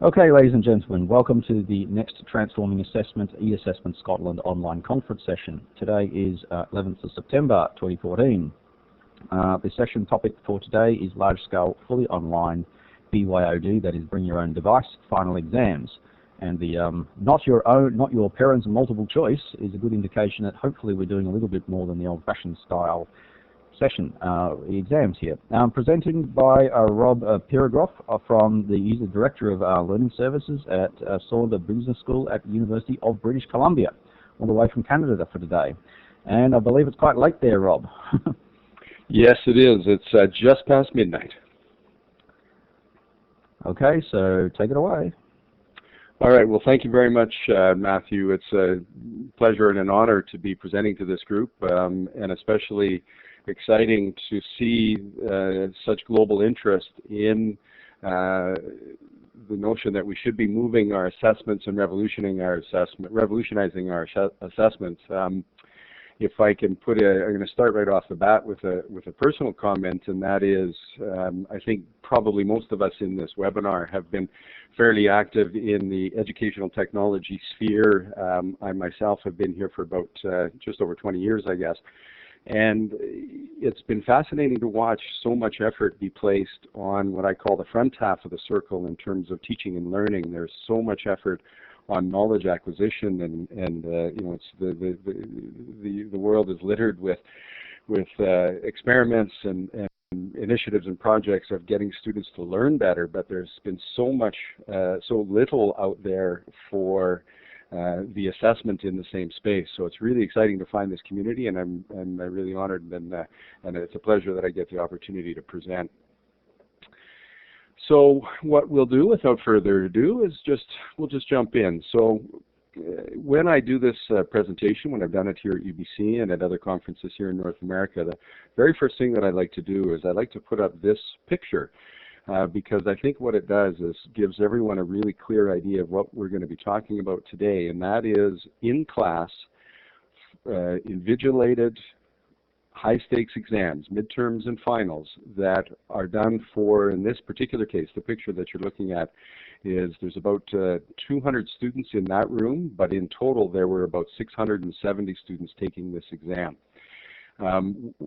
Okay, ladies and gentlemen, welcome to the next Transforming Assessment eAssessment Scotland online conference session. Today is 11th of September 2014. The session topic for today is large-scale, fully online BYOD, that is bring your own device, final exams. And the not your parents' multiple choice is a good indication that hopefully we're doing a little bit more than the old-fashioned style session, exams here. Presenting by Rob Peregoodoff he's the Director of Learning Services at Sauder Business School at the University of British Columbia, all the way from Canada for today. And I believe it's quite late there, Rob. Yes, it is. It's just past midnight. Okay, so take it away. All right. Well, thank you very much, Matthew. It's a pleasure and an honor to be presenting to this group, and especially exciting to see such global interest in the notion that we should be moving our assessments and revolutionizing our assessments. If I can I'm going to start right off the bat with a personal comment, and that is, I think probably most of us in this webinar have been fairly active in the educational technology sphere. I myself have been here for about just over 20 years, I guess. And it's been fascinating to watch so much effort be placed on what I call the front half of the circle in terms of teaching and learning. There's so much effort on knowledge acquisition, and you know, it's the world is littered with experiments and initiatives and projects of getting students to learn better. But there's been so little out there for the assessment in the same space. So it's really exciting to find this community, and I'm really honored, and it's a pleasure that I get the opportunity to present. So what we'll do, without further ado, is we'll just jump in. So when I do this presentation, when I've done it here at UBC and at other conferences here in North America, the very first thing that I like to do is I like to put up this picture. Because I think what it does is gives everyone a really clear idea of what we're going to be talking about today, and that is in-class, invigilated, high-stakes exams, midterms and finals, that are done for, in this particular case, the picture that you're looking at is there's about 200 students in that room, but in total there were about 670 students taking this exam.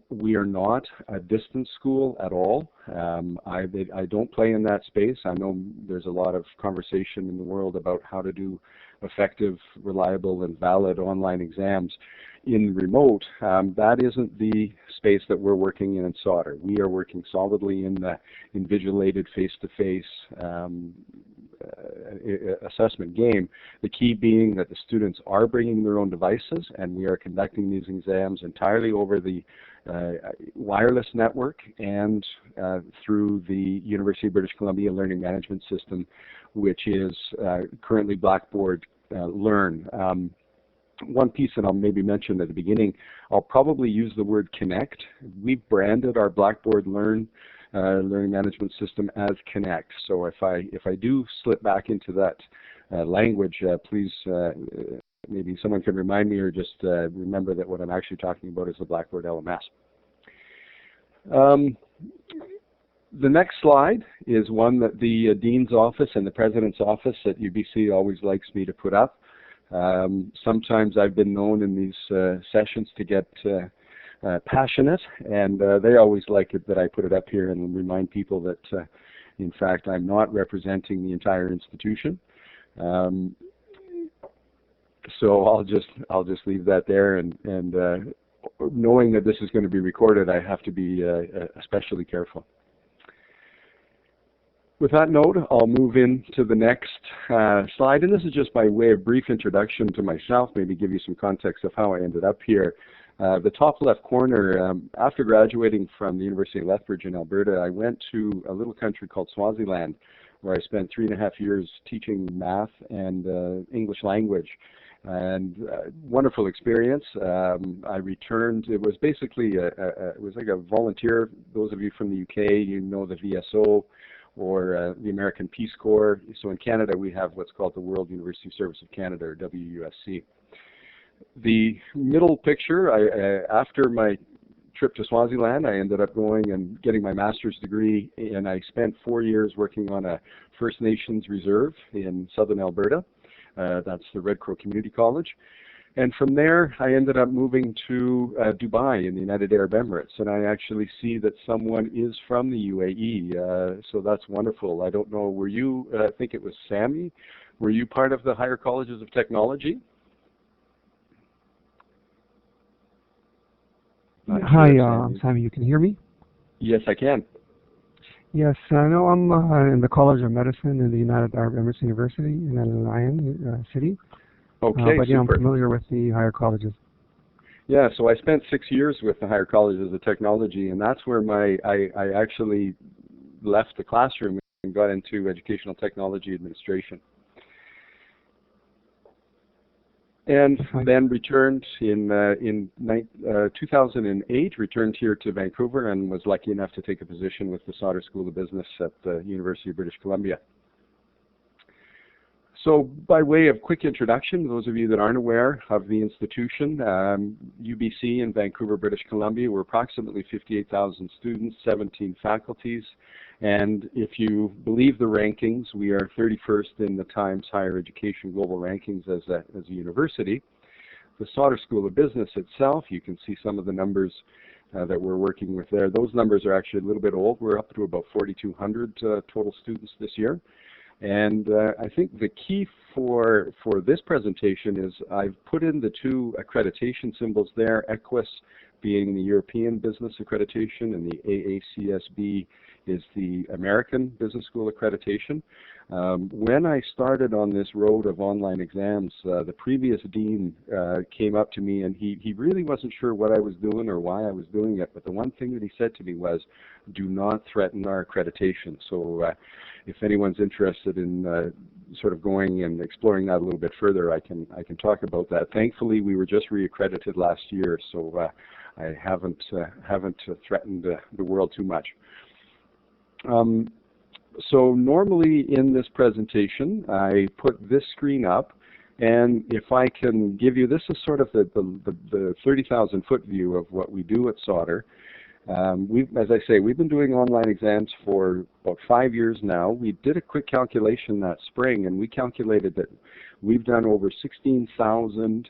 We are not a distance school at all. I don't play in that space. I know there's a lot of conversation in the world about how to do effective, reliable, and valid online exams in remote. That isn't the space that we're working in Sauder. We are working solidly in the invigilated face-to-face assessment game, the key being that the students are bringing their own devices, and we are conducting these exams entirely over the wireless network and through the University of British Columbia Learning Management System, which is currently Blackboard Learn. One piece that I'll maybe mention at the beginning, I'll probably use the word Connect. We've branded our Blackboard Learn learning management system as Connect. So if I do slip back into that language, please maybe someone can remind me, or just remember that what I'm actually talking about is the Blackboard LMS. The next slide is one that the Dean's office and the President's office at UBC always likes me to put up. Sometimes I've been known in these sessions to get passionate, and they always like it that I put it up here and remind people that in fact I'm not representing the entire institution. So I'll just leave that there, and knowing that this is going to be recorded, I have to be especially careful. With that note, I'll move into the next slide, and this is just by way of brief introduction to myself, maybe give you some context of how I ended up here. The top left corner, after graduating from the University of Lethbridge in Alberta, I went to a little country called Swaziland, where I spent 3.5 years teaching math and English language. And wonderful experience. I returned. It was basically it was like a volunteer. Those of you from the UK, you know the VSO or the American Peace Corps. So in Canada, we have what's called the World University Service of Canada, or WUSC. The middle picture, after my trip to Swaziland, I ended up going and getting my master's degree, and I spent 4 years working on a First Nations reserve in southern Alberta. That's the Red Crow Community College. And from there, I ended up moving to Dubai in the United Arab Emirates, and I actually see that someone is from the UAE, so that's wonderful. I don't know, were you, I think it was Sammy, were you part of the Higher Colleges of Technology? Hi, Sammy, you can hear me? Yes, I can. Yes, I know I'm in the College of Medicine in the United Arab Emirates University in Al Ain city. Okay, but yeah, super. I'm familiar with the higher colleges. Yeah, so I spent 6 years with the Higher Colleges of Technology, and that's where I actually left the classroom and got into educational technology administration. And then returned in 2008, returned here to Vancouver and was lucky enough to take a position with the Sauder School of Business at the University of British Columbia. So by way of quick introduction, those of you that aren't aware of the institution, UBC in Vancouver, British Columbia, we're approximately 58,000 students, 17 faculties, and if you believe the rankings, we are 31st in the Times Higher Education Global Rankings as a university. The Sauder School of Business itself, you can see some of the numbers that we're working with there. Those numbers are actually a little bit old. We're up to about 4,200 total students this year. And I think the key for this presentation is I've put in the two accreditation symbols there, EQUIS being the European Business Accreditation and the AACSB is the American Business School Accreditation. When I started on this road of online exams, the previous dean came up to me and he really wasn't sure what I was doing or why I was doing it, but the one thing that he said to me was, do not threaten our accreditation. So if anyone's interested in sort of going and exploring that a little bit further, I can talk about that. Thankfully, we were just reaccredited last year, so I haven't threatened the world too much. So normally in this presentation, I put this screen up, and if I can give you, this is sort of the 30,000 foot view of what we do at Sauder. As I say, we've been doing online exams for about 5 years now. We did a quick calculation that spring, and we calculated that we've done over 16,000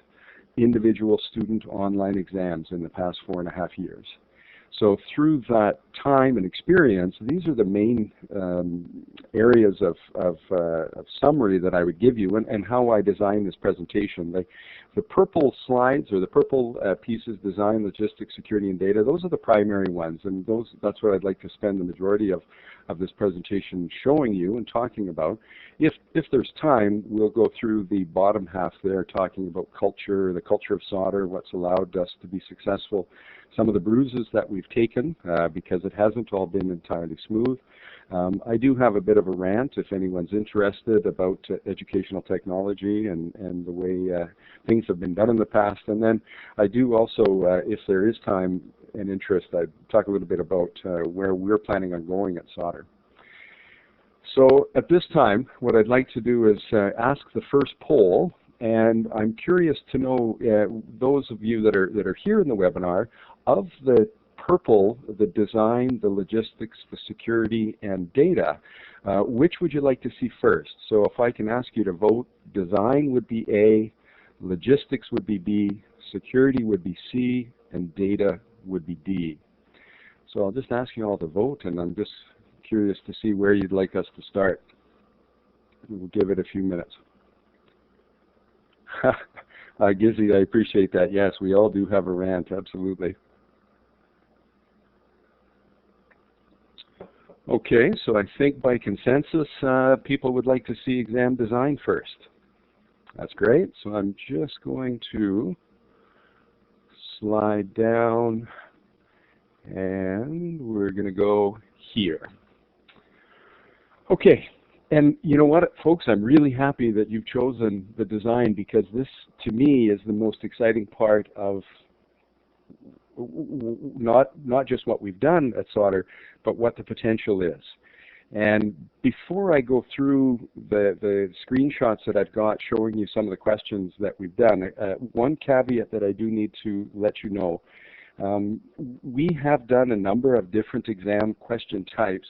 individual student online exams in the past 4.5 years. So through that time and experience, these are the main areas of summary that I would give you and how I designed this presentation. The purple slides or the purple pieces, design, logistics, security, and data, those are the primary ones, and that's what I'd like to spend the majority of this presentation showing you and talking about. If there's time, we'll go through the bottom half there, talking about culture, the culture of Sauder, what's allowed us to be successful, some of the bruises that we've taken because it hasn't all been entirely smooth. I do have a bit of a rant if anyone's interested about educational technology and the way things have been done in the past. And then I do also, if there is time and interest, I'd talk a little bit about where we're planning on going at Sauder. So at this time, what I'd like to do is ask the first poll, and I'm curious to know, those of you that are here in the webinar, of the purple, the design, the logistics, the security, and data, which would you like to see first? So if I can ask you to vote, design would be A, logistics would be B, security would be C, and data would be D. So I'll just ask you all to vote, and I'm just curious to see where you'd like us to start. We'll give it a few minutes. Gizzy, I appreciate that. Yes, we all do have a rant, absolutely. Okay, so I think by consensus, people would like to see exam design first. That's great. So I'm just going to slide down, and we're going to go here. Okay, and you know what, folks, I'm really happy that you've chosen the design, because this, to me, is the most exciting part of not just what we've done at Sauder, but what the potential is. And before I go through the screenshots that I've got showing you some of the questions that we've done, one caveat that I do need to let you know. We have done a number of different exam question types.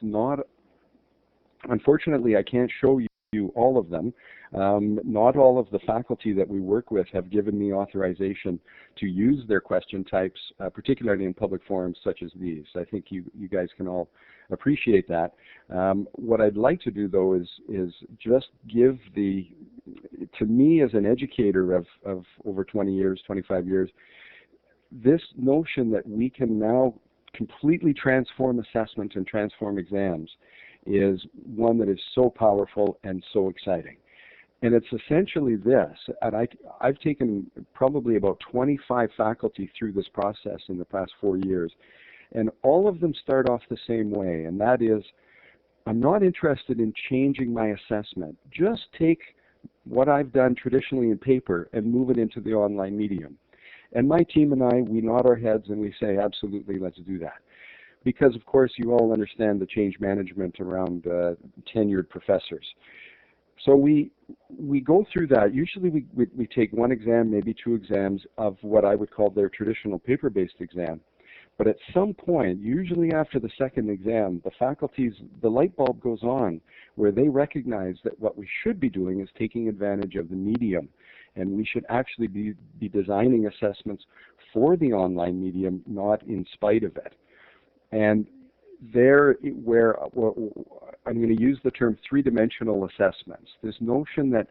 Unfortunately, I can't show you all of them. Not all of the faculty that we work with have given me authorization to use their question types, particularly in public forums such as these. I think you guys can all appreciate that. What I'd like to do, though, is just give to me as an educator of over 20 years, 25 years, this notion that we can now completely transform assessment and transform exams is one that is so powerful and so exciting. And it's essentially this, and I've taken probably about 25 faculty through this process in the past 4 years, and all of them start off the same way, and that is, I'm not interested in changing my assessment. Just take what I've done traditionally in paper and move it into the online medium. And my team and I, we nod our heads and we say, absolutely, let's do that. Because, of course, you all understand the change management around tenured professors. So we go through that. Usually we take one exam, maybe 2 exams of what I would call their traditional paper-based exam. But at some point, usually after the second exam, the light bulb goes on where they recognize that what we should be doing is taking advantage of the medium. And we should actually be designing assessments for the online medium, not in spite of it. And there where I'm going to use the term three-dimensional assessments, this notion that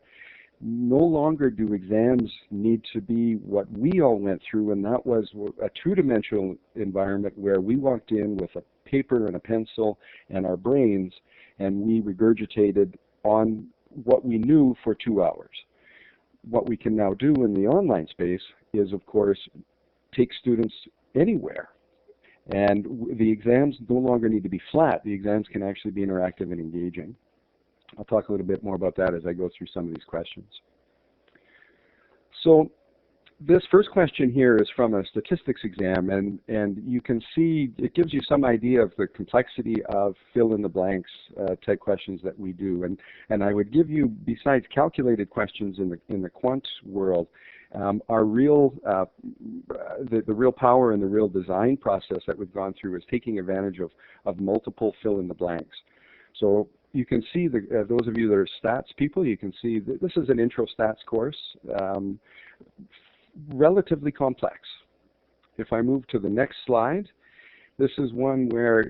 no longer do exams need to be what we all went through, and that was a two-dimensional environment where we walked in with a paper and a pencil and our brains, and we regurgitated on what we knew for 2 hours. What we can now do in the online space is, of course, take students anywhere. And the exams no longer need to be flat. The exams can actually be interactive and engaging. I'll talk a little bit more about that as I go through some of these questions. So this first question here is from a statistics exam, and you can see it gives you some idea of the complexity of fill-in-the-blanks type questions that we do. And I would give you, besides calculated questions in the quant world, our real the real power and the real design process that we've gone through is taking advantage of multiple fill-in-the-blanks. So you can see, those of you that are stats people, you can see that this is an intro stats course, relatively complex. If I move to the next slide, this is one where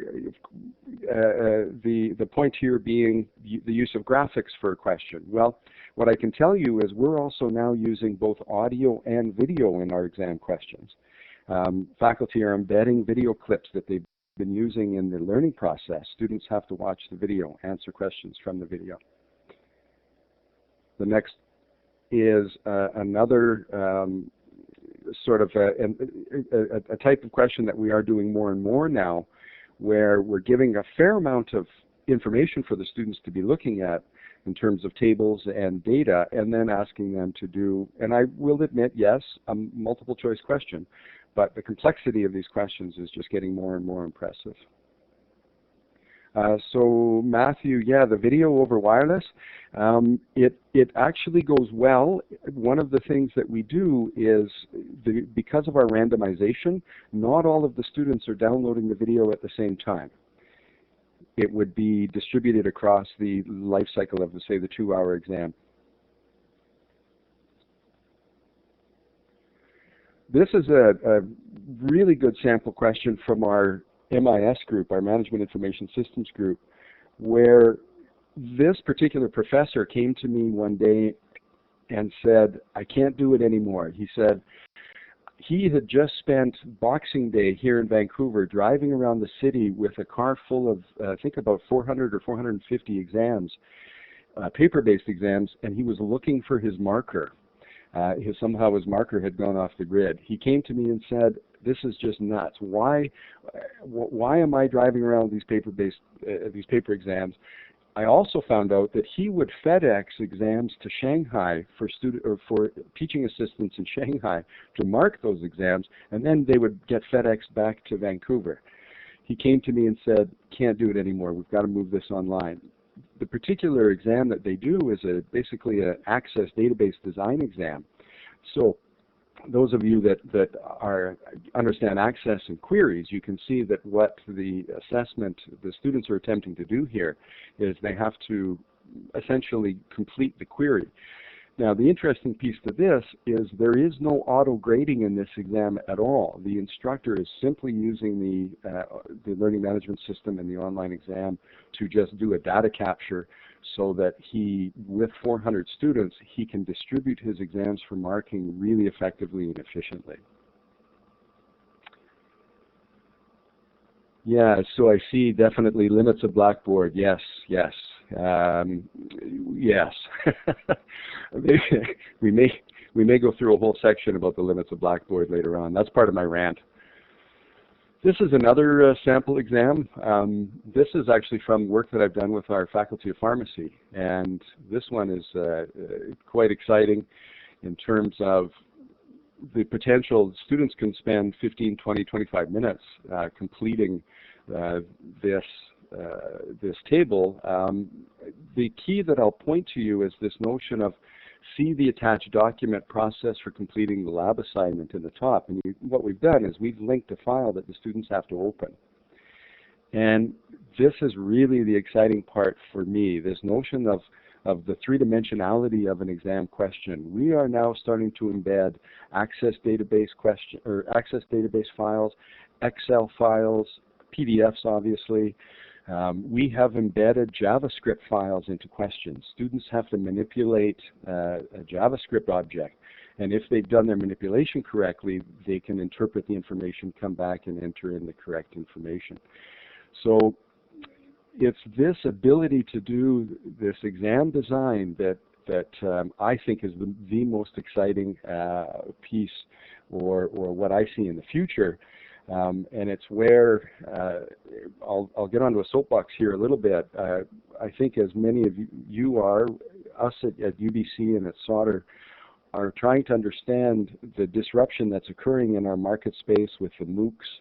the point here being the use of graphics for a question. Well, what I can tell you is we're also now using both audio and video in our exam questions. Faculty are embedding video clips that they've been using in the learning process. Students have to watch the video, answer questions from the video. The next is another sort of a type of question that we are doing more and more now, where we're giving a fair amount of information for the students to be looking at in terms of tables and data, and then asking them to do, and I will admit, yes, a multiple choice question, but the complexity of these questions is just getting more and more impressive. So Mathew, yeah, the video over wireless, it actually goes well. One of the things that we do is, because of our randomization, not all of the students are downloading the video at the same time. It would be distributed across the life cycle of, say, the 2-hour exam. This is a really good sample question from our MIS group, our Management Information Systems group, where this particular professor came to me one day and said, I can't do it anymore. He said he had just spent Boxing Day here in Vancouver driving around the city with a car full of, I think about 400 or 450 exams, paper-based exams, and he was looking for his marker. Somehow his marker had gone off the grid. He came to me and said, this is just nuts. Why am I driving around these paper exams? I also found out that he would FedEx exams to Shanghai for teaching assistants in Shanghai to mark those exams, and then they would get FedExed back to Vancouver. He came to me and said, can't do it anymore. We've got to move this online. The particular exam that they do is basically an Access database design exam. So those of you that understand access and queries, you can see that what the students are attempting to do here is they have to essentially complete the query. Now, the interesting piece to this is there is no auto grading in this exam at all. The instructor is simply using the learning management system and the online exam to just do a data capture so that with 400 students, he can distribute his exams for marking really effectively and efficiently. Yeah, so I see definitely limits of Blackboard. Yes, yes, yes. we may go through a whole section about the limits of Blackboard later on. That's part of my rant. This is another sample exam. This is actually from work that I've done with our Faculty of Pharmacy, and this one is quite exciting in terms of the potential. Students can spend 15, 20, 25 minutes completing this table. The key that I'll point to you is this notion of see the attached document process for completing the lab assignment in the top. And what we've done is we've linked a file that the students have to open. And this is really the exciting part for me, this notion of the three-dimensionality of an exam question. We are now starting to embed access database files, Excel files, PDFs obviously. We have embedded JavaScript files into questions. Students have to manipulate a JavaScript object, and if they've done their manipulation correctly, they can interpret the information, come back and enter in the correct information. So it's this ability to do this exam design that I think is the most exciting piece, or what I see in the future. And it's where I'll get onto a soapbox here a little bit. I think as many of you are, us at UBC and at Sauder, are trying to understand the disruption that's occurring in our market space with the MOOCs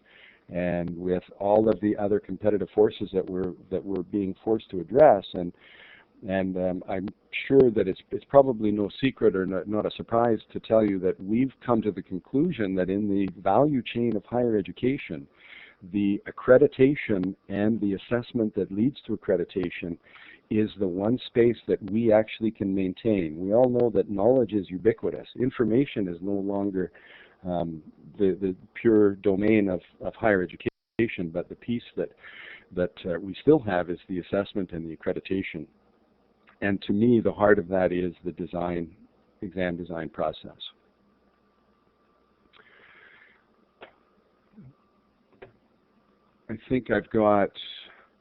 and with all of the other competitive forces that we're being forced to address. And I'm sure that it's probably no secret or not a surprise to tell you that we've come to the conclusion that in the value chain of higher education, the accreditation and the assessment that leads to accreditation is the one space that we actually can maintain. We all know that knowledge is ubiquitous. Information is no longer the pure domain of higher education, but the piece that we still have is the assessment and the accreditation. And to me, the heart of that is the exam design process. I think I've got,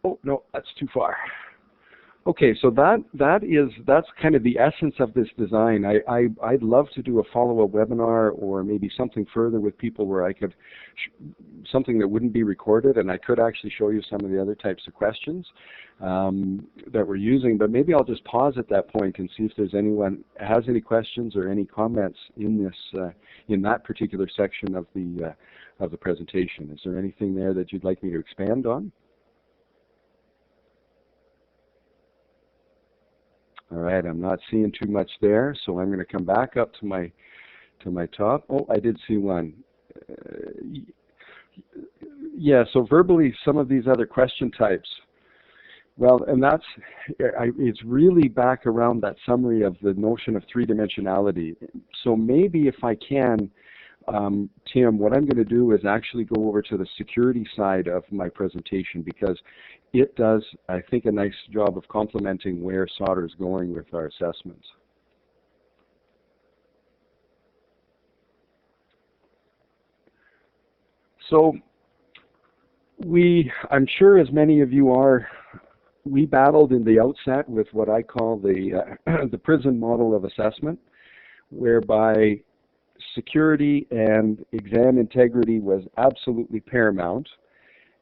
oh no, that's too far. Okay, so that's kind of the essence of this design. I'd love to do a follow-up webinar or maybe something further with people where I could, something that wouldn't be recorded, and I could actually show you some of the other types of questions that we're using. But maybe I'll just pause at that point and see if there's anyone has any questions or any comments in this in that particular section of the presentation. Is there anything there that you'd like me to expand on? All right, I'm not seeing too much there, so I'm going to come back up to my top. Oh, I did see one. Yeah, so verbally, some of these other question types. Well, and it's really back around that summary of the notion of three-dimensionality. So maybe if I can, Tim, what I'm going to do is actually go over to the security side of my presentation, because it does, I think, a nice job of complementing where Sauder is going with our assessments. So I'm sure as many of you are, we battled in the outset with what I call the prison model of assessment, whereby security and exam integrity was absolutely paramount.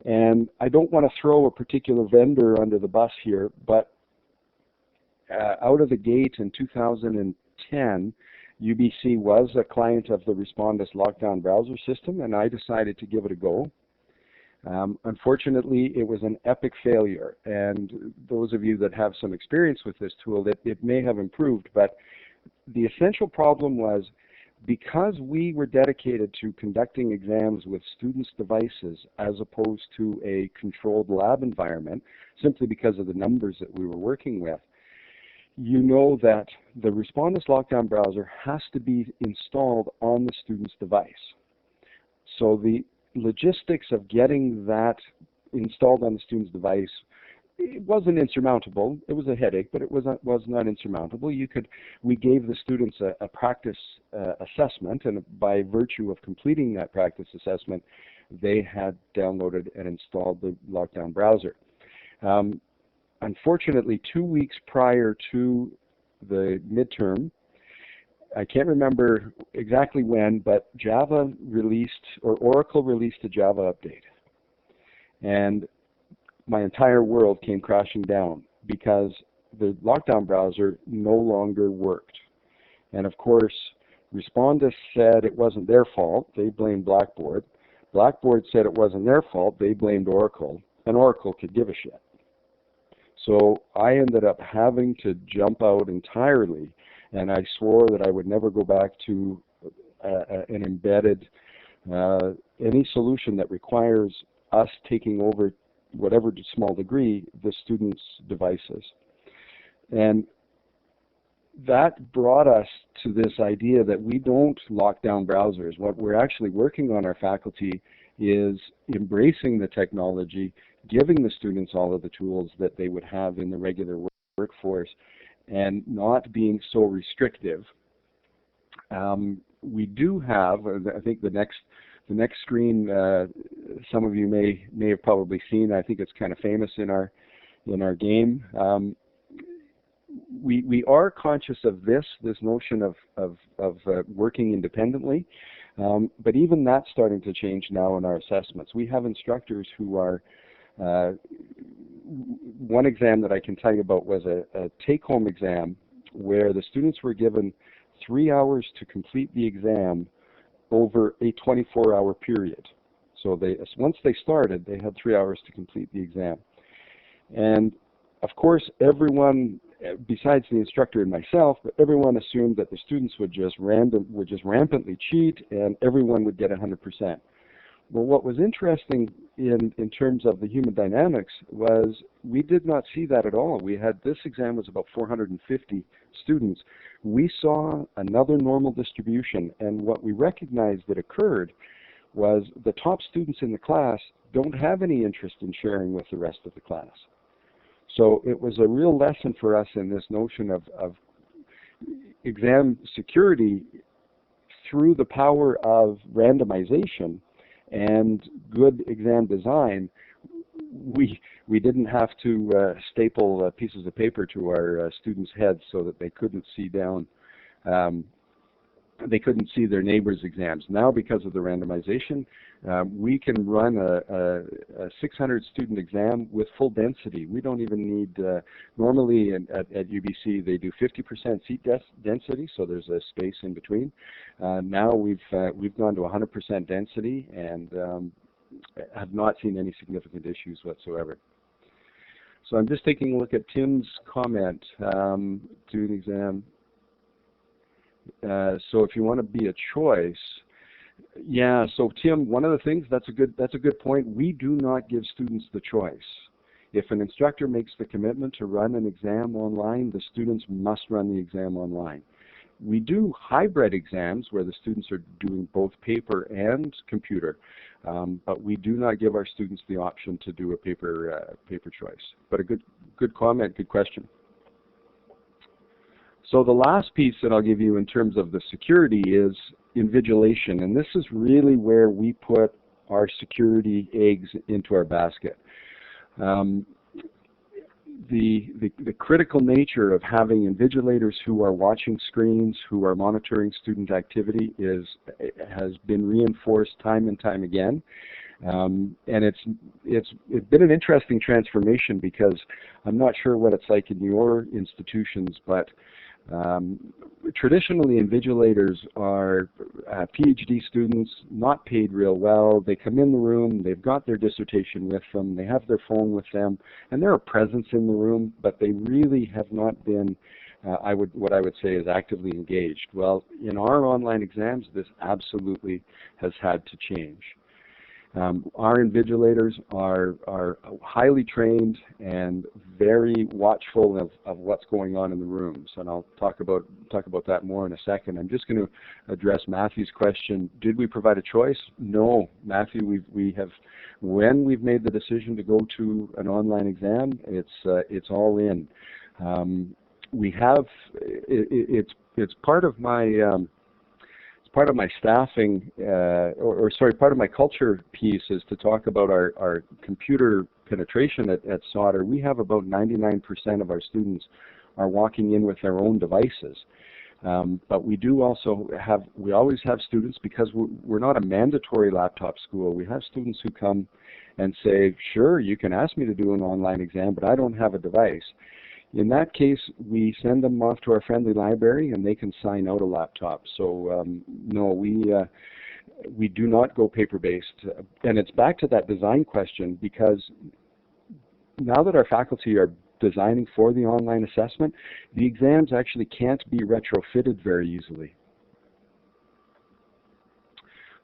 And I don't want to throw a particular vendor under the bus here, but out of the gate in 2010, UBC was a client of the Respondus lockdown browser system, and I decided to give it a go. Unfortunately, it was an epic failure, and those of you that have some experience with this tool, it may have improved, but the essential problem was because we were dedicated to conducting exams with students' devices as opposed to a controlled lab environment, simply because of the numbers that we were working with, you know that the Respondus Lockdown browser has to be installed on the student's device. So the logistics of getting that installed on the student's device, it wasn't insurmountable. It was a headache, but it was not insurmountable. We gave the students a practice assessment, and by virtue of completing that practice assessment, they had downloaded and installed the Lockdown browser. Unfortunately, 2 weeks prior to the midterm, I can't remember exactly when, but Java released, or Oracle released a Java update. And my entire world came crashing down because the Lockdown browser no longer worked. And of course, Respondus said it wasn't their fault. They blamed Blackboard. Blackboard said it wasn't their fault. They blamed Oracle. And Oracle could give a shit. So I ended up having to jump out entirely, and I swore that I would never go back to an embedded, any solution that requires us taking over, whatever small degree, the students' devices. And that brought us to this idea that we don't lock down browsers. What we're actually working on, our faculty, is embracing the technology, giving the students all of the tools that they would have in the regular workforce, and not being so restrictive. We do have, I think the next screen, some of you may have probably seen. I think it's kind of famous in our game. We are conscious of this notion of working independently, but even that's starting to change now in our assessments. We have instructors who are, one exam that I can tell you about was a take-home exam where the students were given 3 hours to complete the exam over a 24-hour period. So once they started, they had 3 hours to complete the exam. And of course, everyone, besides the instructor and myself, but everyone assumed that the students would just rampantly cheat and everyone would get 100%. Well, what was interesting in terms of the human dynamics was we did not see that at all. This exam was about 450 students. We saw another normal distribution, and what we recognized that occurred was the top students in the class don't have any interest in sharing with the rest of the class. So it was a real lesson for us in this notion of exam security through the power of randomization and good exam design. We didn't have to staple pieces of paper to our students' heads so that they couldn't see down. They couldn't see their neighbors' exams. Now, because of the randomization, we can run a 600-student exam with full density. We don't even need, normally at UBC they do 50% seat density, so there's a space in between. Now we've gone to 100% density and have not seen any significant issues whatsoever. So I'm just taking a look at Tim's comment, do an exam. So if you want to be a choice, yeah. So Tim, one of the things, that's a good point. We do not give students the choice. If an instructor makes the commitment to run an exam online, the students must run the exam online. We do hybrid exams where the students are doing both paper and computer, but we do not give our students the option to do a paper choice. But a good comment, good question. So the last piece that I'll give you in terms of the security is invigilation, and this is really where we put our security eggs into our basket. The critical nature of having invigilators who are watching screens, who are monitoring student activity has been reinforced time and time again. And it's been an interesting transformation because I'm not sure what it's like in your institutions, but traditionally, invigilators are PhD students, not paid real well. They come in the room, they've got their dissertation with them, they have their phone with them, and they're a presence in the room, but they really have not been what I would say is actively engaged. Well, in our online exams, this absolutely has had to change. Our invigilators are highly trained and very watchful of what's going on in the rooms, and I'll talk about that more in a second. I'm just going to address Mathew's question. Did we provide a choice? No, Mathew. We have, when we've made the decision to go to an online exam, it's all in. We have it's part of my part of my staffing, part of my culture piece is to talk about our computer penetration at Sauder. We have about 99% of our students are walking in with their own devices. But we always have students, because we're not a mandatory laptop school. We have students who come and say, sure, you can ask me to do an online exam, but I don't have a device. In that case, we send them off to our friendly library and they can sign out a laptop. So no, we do not go paper-based. And it's back to that design question, because now that our faculty are designing for the online assessment, the exams actually can't be retrofitted very easily.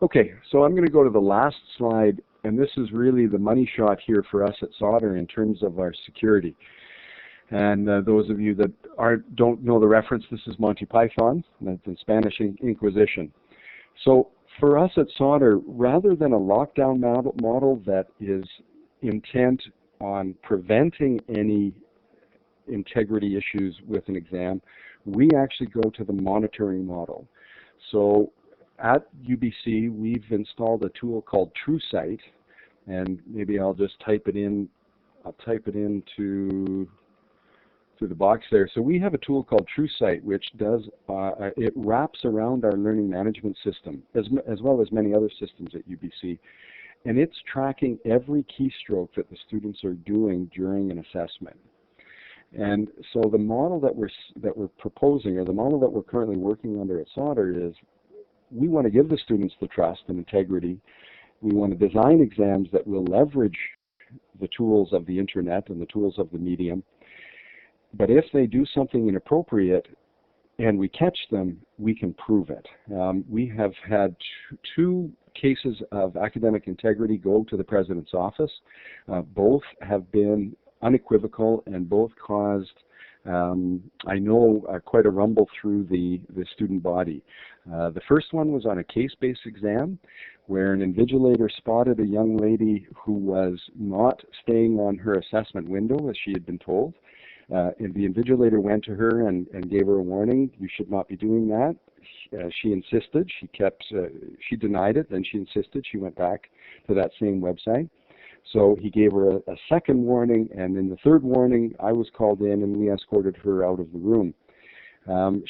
Okay, so I'm going to go to the last slide, and this is really the money shot here for us at Sauder in terms of our security. And those of you that don't know the reference, this is Monty Python, that's the Spanish Inquisition. So for us at Sauder, rather than a lockdown model that is intent on preventing any integrity issues with an exam, we actually go to the monitoring model. So at UBC, we've installed a tool called TrueSight, and maybe I'll just type it in. I'll type it into through the box there. So we have a tool called TrueSight, which does it wraps around our learning management system, as well as many other systems at UBC, and it's tracking every keystroke that the students are doing during an assessment. And so the model that we're proposing, or the model that we're currently working under at Sauder, is we want to give the students the trust and integrity. We want to design exams that will leverage the tools of the internet and the tools of the medium. But if they do something inappropriate and we catch them, we can prove it. We have had two cases of academic integrity go to the President's office. Both have been unequivocal and both caused, I know, quite a rumble through the student body. The first one was on a case-based exam where an invigilator spotted a young lady who was not staying on her assessment window as she had been told. And the invigilator went to her and gave her a warning. You should not be doing that. She insisted. She denied it. Then she insisted. She went back to that same website. So he gave her a second warning, and in the third warning, I was called in and we escorted her out of the room.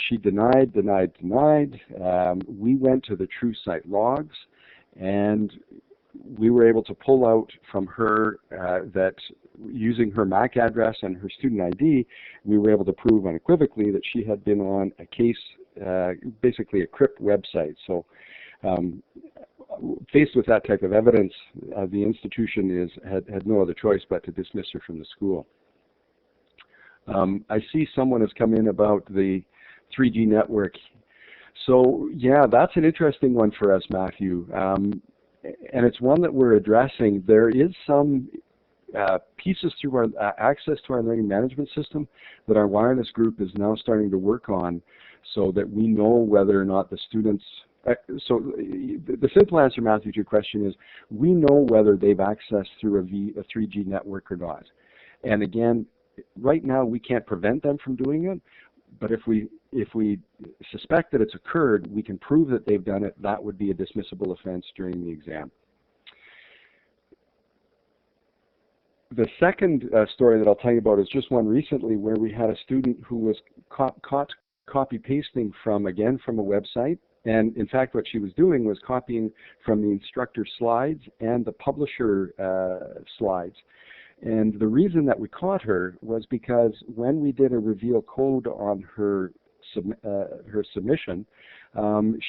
She denied. We went to the TrueSight logs, and we were able to pull out from her that using her MAC address and her student ID, we were able to prove unequivocally that she had been on a case, basically a crypt website. So faced with that type of evidence, the institution had no other choice but to dismiss her from the school. I see someone has come in about the 3G network. So yeah, that's an interesting one for us, Mathew. And it's one that we're addressing. There is some pieces through our access to our learning management system that our wireless group is now starting to work on, so that we know whether or not the students, so the simple answer, Mathew, to your question is we know whether they've accessed through a 3G network or not. And again, right now we can't prevent them from doing it, but if we suspect that it's occurred, we can prove that they've done it. That would be a dismissible offense during the exam. The second story that I'll tell you about is just one recently where we had a student who was caught copy-pasting from a website. And in fact, what she was doing was copying from the instructor slides and the publisher slides. And the reason that we caught her was because when we did a reveal code on her submission,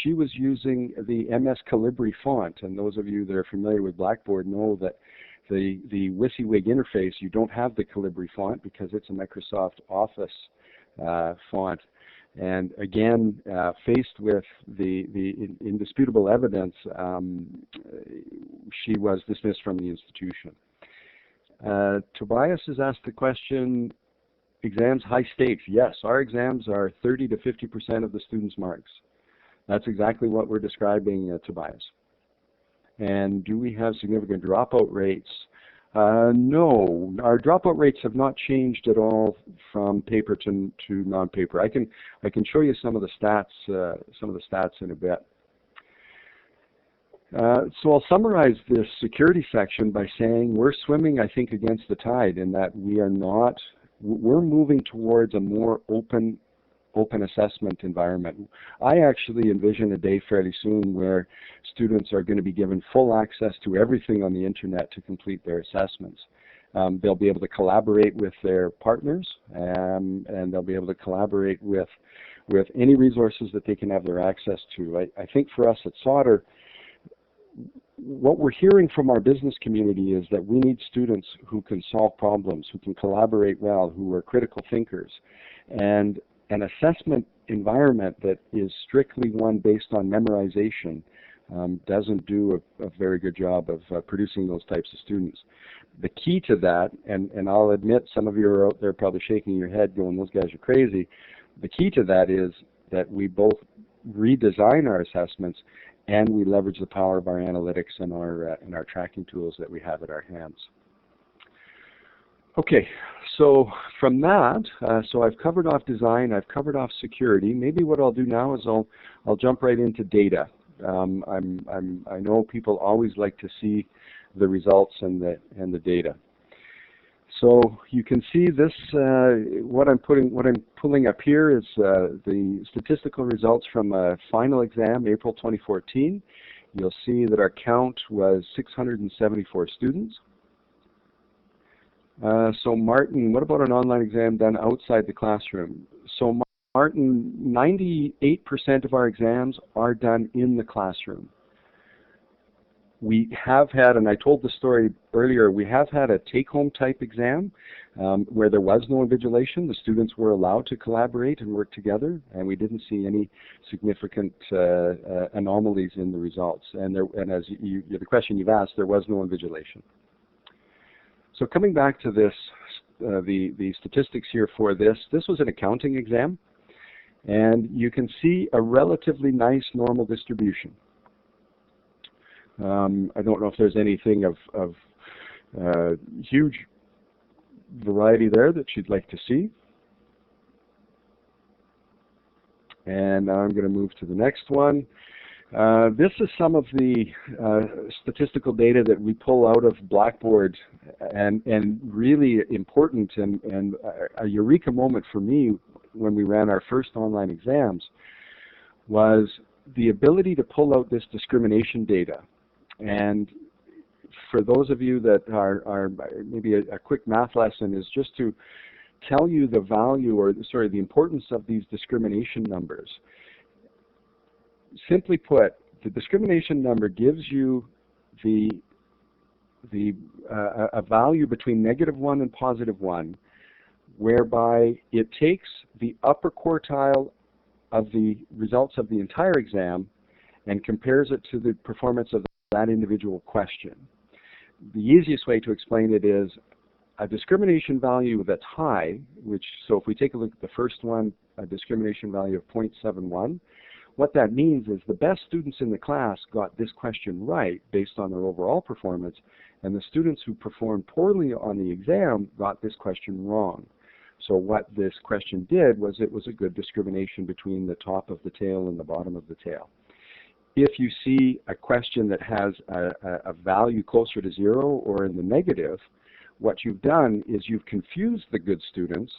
she was using the MS Calibri font. And those of you that are familiar with Blackboard know that the WYSIWYG interface, you don't have the Calibri font because it's a Microsoft Office font. And again, faced with the indisputable evidence, she was dismissed from the institution. Tobias has asked the question, exams high stakes? Yes, our exams are 30 to 50% of the students' marks. That's exactly what we're describing, Tobias. And do we have significant dropout rates? No, our dropout rates have not changed at all from paper to non-paper. I can show you some of the stats in a bit. So I'll summarize this security section by saying we're swimming, I think, against the tide in that we're moving towards a more open assessment environment. I actually envision a day fairly soon where students are going to be given full access to everything on the internet to complete their assessments. They'll be able to collaborate with their partners, and they'll be able to collaborate with any resources that they can have their access to. I think for us at Sauder, what we're hearing from our business community is that we need students who can solve problems, who can collaborate well, who are critical thinkers. And an assessment environment that is strictly one based on memorization doesn't do a very good job of producing those types of students. The key to that, and I'll admit some of you are out there probably shaking your head going, those guys are crazy. The key to that is that we both redesign our assessments and we leverage the power of our analytics and our tracking tools that we have at our hands. Okay, so from that, so I've covered off design, I've covered off security. Maybe what I'll do now is I'll jump right into data. I know people always like to see the results and the data. So you can see this. What I'm pulling up here is the statistical results from a final exam, April 2014. You'll see that our count was 674 students. So Martin, what about an online exam done outside the classroom? So Martin, 98% of our exams are done in the classroom. We have had, and I told the story earlier, we have had a take-home type exam where there was no invigilation. The students were allowed to collaborate and work together, and we didn't see any significant anomalies in the results. And as the question you've asked, there was no invigilation. So coming back to this, the statistics here for this was an accounting exam, and you can see a relatively nice normal distribution. I don't know if there's anything of huge variety there that you'd like to see. And now I'm going to move to the next one. This is some of the statistical data that we pull out of Blackboard, and really important and a eureka moment for me when we ran our first online exams was the ability to pull out this discrimination data. And for those of you that are maybe a quick math lesson is just to tell you the value, or sorry, the importance of these discrimination numbers. Simply put, the discrimination number gives you a value between -1 and +1, whereby it takes the upper quartile of the results of the entire exam and compares it to the performance of that individual question. The easiest way to explain it is a discrimination value that's high, so if we take a look at the first one, a discrimination value of 0.71, what that means is the best students in the class got this question right based on their overall performance, and the students who performed poorly on the exam got this question wrong. So what this question did was it was a good discrimination between the top of the tail and the bottom of the tail. If you see a question that has a value closer to 0 or in the negative, what you've done is you've confused the good students,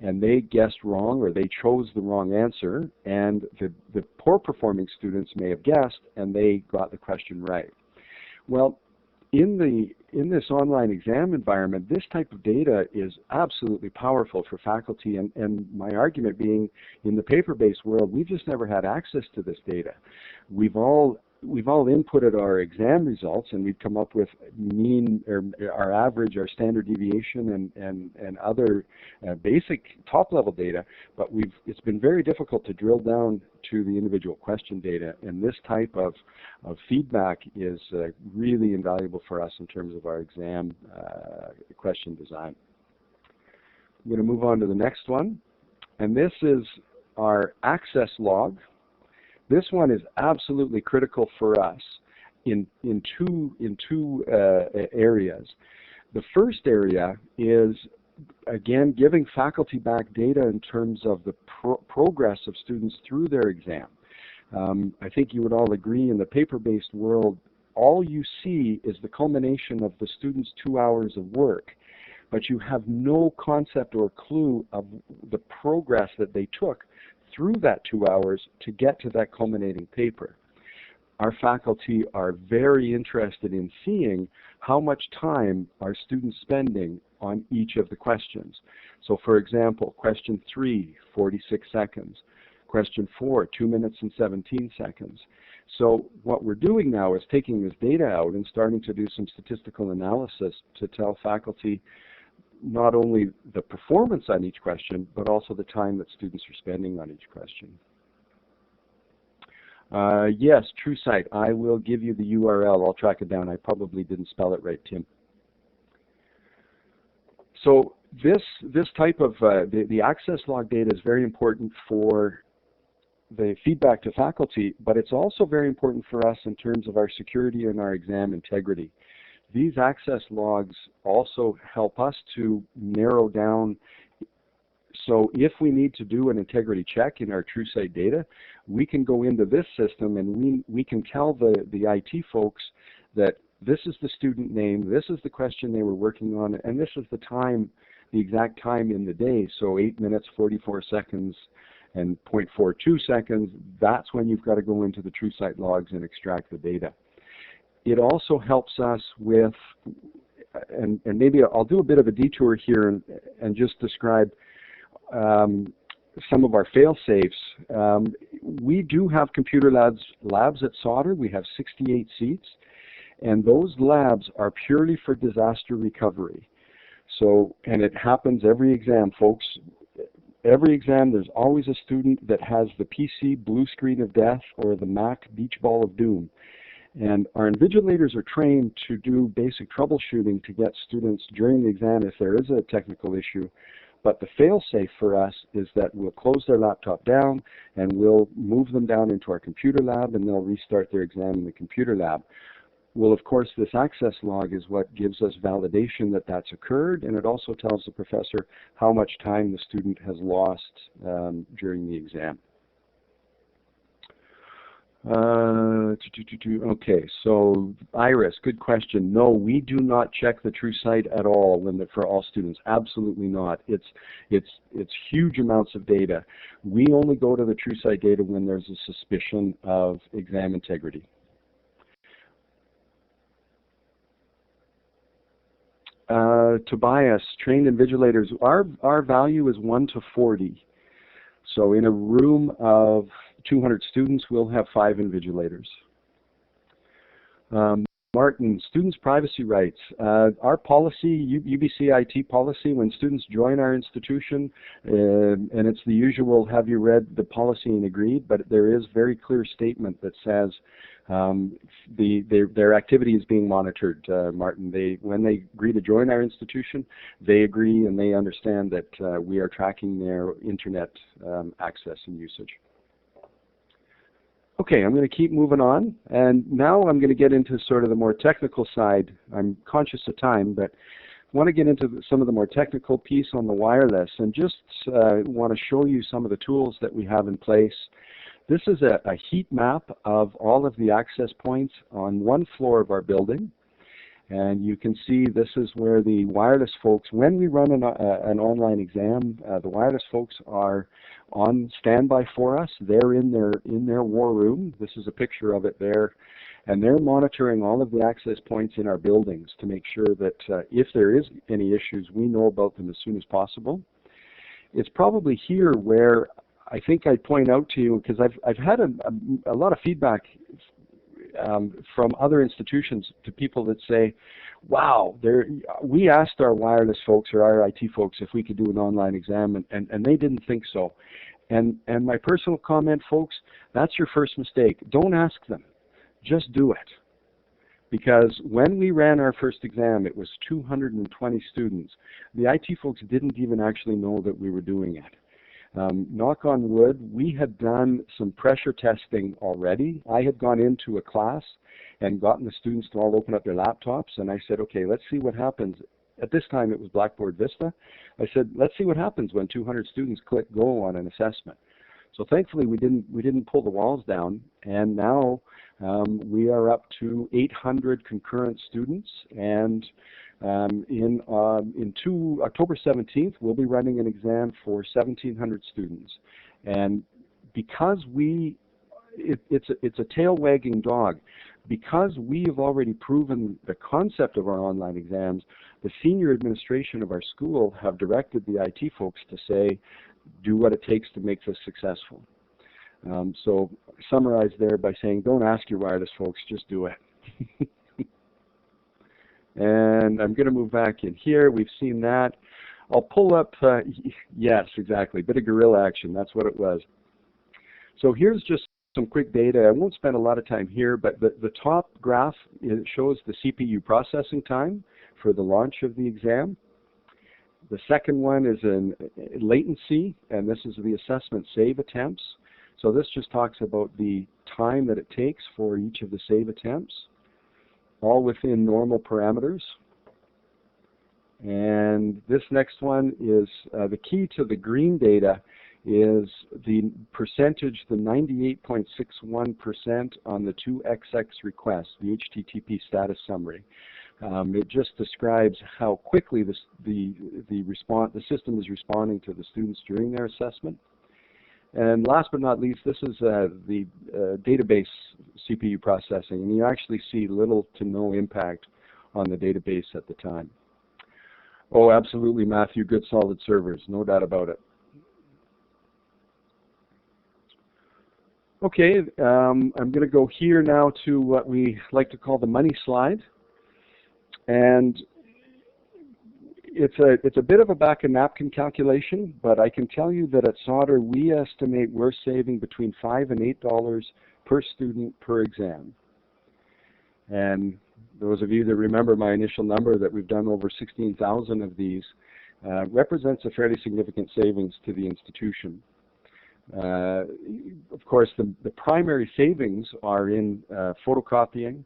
and they guessed wrong or they chose the wrong answer, and the poor performing students may have guessed and they got the question right. Well, in this online exam environment, this type of data is absolutely powerful for faculty, and my argument being, in the paper-based world, we've just never had access to this data. We've all we've all inputted our exam results, and we've come up with mean, or our average, our standard deviation, and other basic top-level data. But it's been very difficult to drill down to the individual question data, and this type of feedback is really invaluable for us in terms of our exam question design. I'm going to move on to the next one, and this is our access log. This one is absolutely critical for us in two areas. The first area is, again, giving faculty back data in terms of the progress of students through their exam. I think you would all agree, in the paper-based world, all you see is the culmination of the student's 2 hours of work, but you have no concept or clue of the progress that they took through that 2 hours to get to that culminating paper. Our faculty are very interested in seeing how much time are students spending on each of the questions. So for example, question 3, 46 seconds. Question 4, 2 minutes and 17 seconds. So what we're doing now is taking this data out and starting to do some statistical analysis to tell faculty not only the performance on each question, but also the time that students are spending on each question. Yes, TrueSight. I will give you the URL. I'll track it down. I probably didn't spell it right, Tim. So this type of, the access log data is very important for the feedback to faculty, but it's also very important for us in terms of our security and our exam integrity. These access logs also help us to narrow down. So if we need to do an integrity check in our TrueSight data, we can go into this system and we can tell the IT folks that this is the student name, this is the question they were working on, and this is the time, the exact time in the day. So 8 minutes, 44 seconds, and 0.42 seconds, that's when you've got to go into the TrueSight logs and extract the data. It also helps us with, and maybe I'll do a bit of a detour here and just describe some of our fail-safes. We do have computer labs at Sauder. We have 68 seats, and those labs are purely for disaster recovery. So, and it happens every exam, folks. Every exam, there's always a student that has the PC blue screen of death or the Mac beach ball of doom. And our invigilators are trained to do basic troubleshooting to get students during the exam if there is a technical issue. But the fail-safe for us is that we'll close their laptop down and we'll move them down into our computer lab, and they'll restart their exam in the computer lab. Well, of course, this access log is what gives us validation that that's occurred, and it also tells the professor how much time the student has lost during the exam. Okay, so Iris, good question. No, we do not check the TrueSight at all for all students. Absolutely not. It's huge amounts of data. We only go to the TrueSight data when there's a suspicion of exam integrity. Tobias, trained invigilators, our value is 1 to 40. So in a room of 200 students, we'll have 5 invigilators. Martin, students' privacy rights. Our policy, UBC IT policy, when students join our institution, and it's the usual, have you read the policy and agreed, but there is very clear statement that says their activity is being monitored, Martin. When they agree to join our institution, they agree and they understand that we are tracking their internet access and usage. Okay, I'm going to keep moving on, and now I'm going to get into sort of the more technical side. I'm conscious of time, but I want to get into some of the more technical piece on the wireless, and just want to show you some of the tools that we have in place. This is a heat map of all of the access points on one floor of our building, and you can see this is where the wireless folks, when we run an online exam, the wireless folks are on standby for us. They're in their war room. This is a picture of it there, and they're monitoring all of the access points in our buildings to make sure that if there is any issues, we know about them as soon as possible. It's probably here where I think I'd point out to you, because I've had a lot of feedback from other institutions to people that say, wow, we asked our wireless folks or our IT folks if we could do an online exam, and they didn't think so. And my personal comment, folks, that's your first mistake. Don't ask them. Just do it. Because when we ran our first exam, it was 220 students. The IT folks didn't even actually know that we were doing it. Knock on wood, we had done some pressure testing already. I had gone into a class and gotten the students to all open up their laptops, and I said, okay, let's see what happens. At this time, it was Blackboard Vista. I said, let's see what happens when 200 students click go on an assessment. So thankfully, we didn't pull the walls down, and now we are up to 800 concurrent students, and October 17th, we'll be running an exam for 1,700 students. And because it's a tail-wagging dog, because we have already proven the concept of our online exams, the senior administration of our school have directed the IT folks to say, do what it takes to make this successful. So summarize there by saying, don't ask your wireless folks, just do it. And I'm going to move back in here. We've seen that. I'll pull up, yes, exactly, bit of guerrilla action. That's what it was. So here's just some quick data. I won't spend a lot of time here, but the top graph shows the CPU processing time for the launch of the exam. The second one is in latency, and this is the assessment save attempts. So this just talks about the time that it takes for each of the save attempts, all within normal parameters. And this next one is the key to the green data is the percentage, the 98.61% on the 2XX request, the HTTP status summary. It just describes how quickly the system is responding to the students during their assessment. And last but not least, this is the database CPU processing, and you actually see little to no impact on the database at the time. Oh, absolutely, Mathew, good solid servers, no doubt about it. Okay, I'm going to go here now to what we like to call the money slide. And it's a bit of a back of napkin calculation, but I can tell you that at Sauder we estimate we're saving between $5 and $8 per student per exam. And those of you that remember my initial number that we've done over 16,000 of these represents a fairly significant savings to the institution. Of course, the primary savings are in photocopying,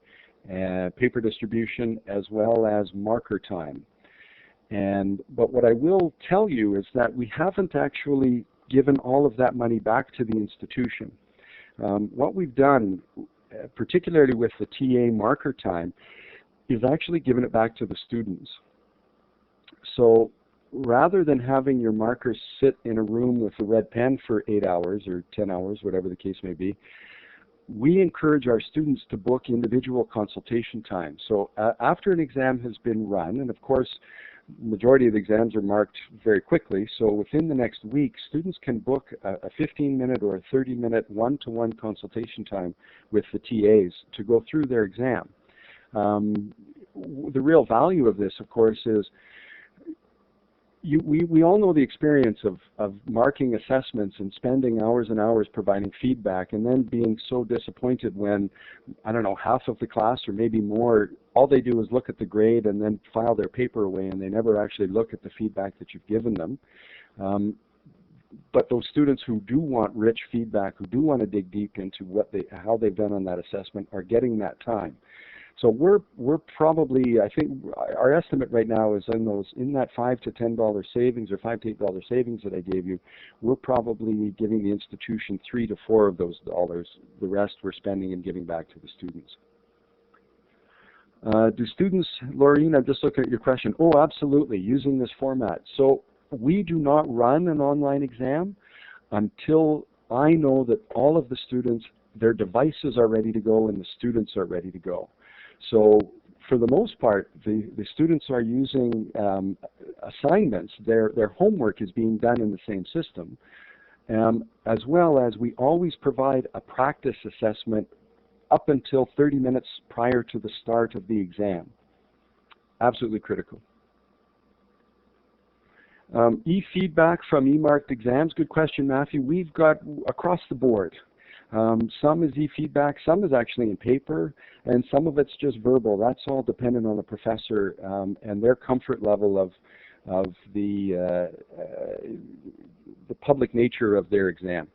paper distribution, as well as marker time. But what I will tell you is that we haven't actually given all of that money back to the institution. What we've done, particularly with the TA marker time, is actually given it back to the students. So rather than having your markers sit in a room with a red pen for 8 hours or 10 hours, whatever the case may be, we encourage our students to book individual consultation time. So after an exam has been run, and of course, majority of the exams are marked very quickly, so within the next week, students can book a 15-minute or a 30-minute one-to-one consultation time with the TAs to go through their exam. The real value of this, of course, is we all know the experience of marking assessments and spending hours and hours providing feedback and then being so disappointed when, I don't know, half of the class or maybe more, all they do is look at the grade and then file their paper away and they never actually look at the feedback that you've given them. But those students who do want rich feedback, who do want to dig deep into how they've done on that assessment are getting that time. So we're probably, I think our estimate right now is in that $5 to $10 savings or $5 to $8 savings that I gave you, we're probably giving the institution 3 to 4 of those dollars. The rest we're spending and giving back to the students. Do students, Laureen, I'm just looking at your question. Oh, absolutely, using this format. So we do not run an online exam until I know that all of the students, their devices are ready to go and the students are ready to go. So for the most part, the students are using assignments. Their homework is being done in the same system, as well as we always provide a practice assessment up until 30 minutes prior to the start of the exam. Absolutely critical. E-feedback from e-marked exams. Good question, Matthew. We've got across the board. Some is e-feedback, some is actually in paper, and some of it's just verbal. That's all dependent on the professor and their comfort level of the public nature of their exam.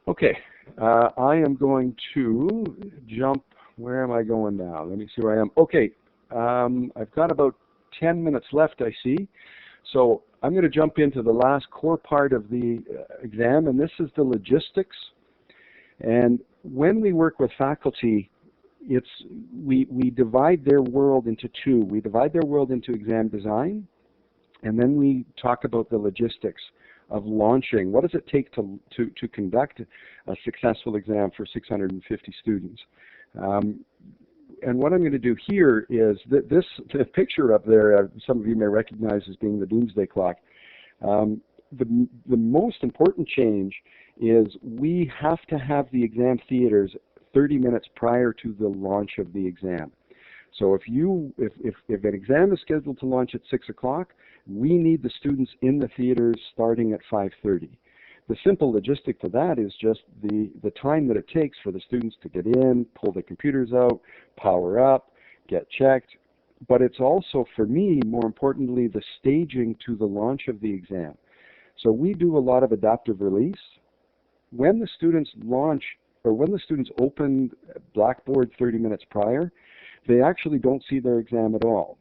Okay, I am going to jump. Where am I going now? Let me see where I am. Okay, I've got about 10 minutes left, I see. So I'm going to jump into the last core part of the exam, and this is the logistics. And when we work with faculty, we divide their world into two. We divide their world into exam design, and then we talk about the logistics of launching. What does it take to conduct a successful exam for 650 students? And what I'm going to do here is that the picture up there, some of you may recognize as being the doomsday clock. The most important change is we have to have the exam theaters 30 minutes prior to the launch of the exam. So if an exam is scheduled to launch at 6 o'clock, we need the students in the theaters starting at 5:30. The simple logistic to that is just the time that it takes for the students to get in, pull the computers out, power up, get checked. But it's also, for me, more importantly, the staging to the launch of the exam. So we do a lot of adaptive release. When the students launch, or when the students open Blackboard 30 minutes prior, they actually don't see their exam at all.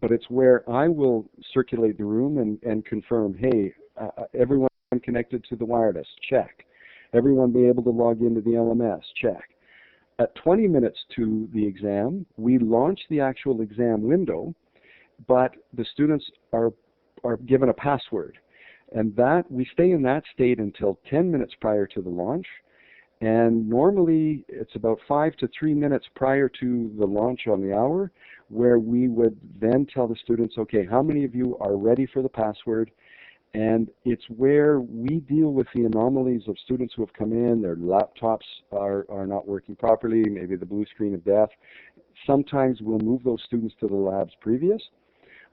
But it's where I will circulate the room and confirm, hey, everyone connected to the wireless, check. Everyone be able to log into the LMS, check. At 20 minutes to the exam, we launch the actual exam window, but the students are given a password. And that we stay in that state until 10 minutes prior to the launch. And normally it's about 5 to 3 minutes prior to the launch on the hour, where we would then tell the students, okay, how many of you are ready for the password? And it's where we deal with the anomalies of students who have come in, their laptops are not working properly, maybe the blue screen of death. Sometimes we'll move those students to the labs previous.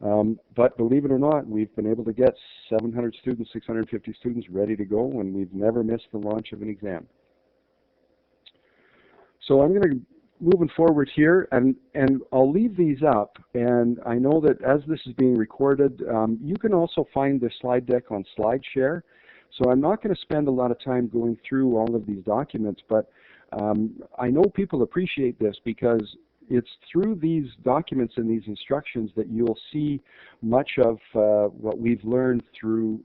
But believe it or not, we've been able to get 700 students, 650 students ready to go, and we've never missed the launch of an exam. So I'm going to moving forward here, and I'll leave these up, and I know that as this is being recorded, you can also find the slide deck on SlideShare. So I'm not going to spend a lot of time going through all of these documents, but I know people appreciate this because it's through these documents and these instructions that you'll see much of what we've learned through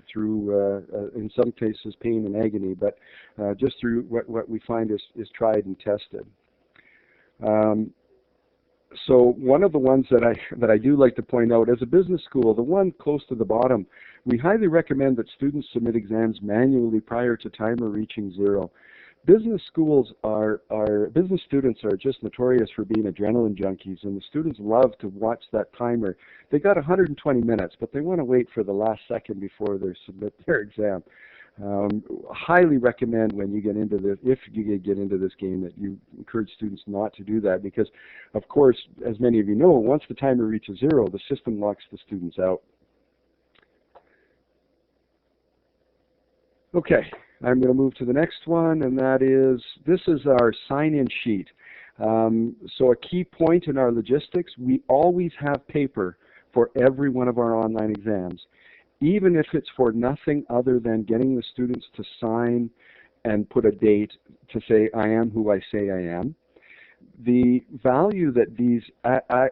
in some cases, pain and agony, but just through what we find is tried and tested. So one of the ones that I do like to point out, as a business school, the one close to the bottom, we highly recommend that students submit exams manually prior to timer reaching 0. Business schools business students are just notorious for being adrenaline junkies, and the students love to watch that timer. They got 120 minutes, but they want to wait for the last second before they submit their exam. Highly recommend when you get into this, if you get into this game, that you encourage students not to do that, because, of course, as many of you know, once the timer reaches 0, the system locks the students out. Okay, I'm going to move to the next one, and that is, this is our sign-in sheet. So a key point in our logistics, we always have paper for every one of our online exams, even if it's for nothing other than getting the students to sign and put a date to say, I am who I say I am. The value that these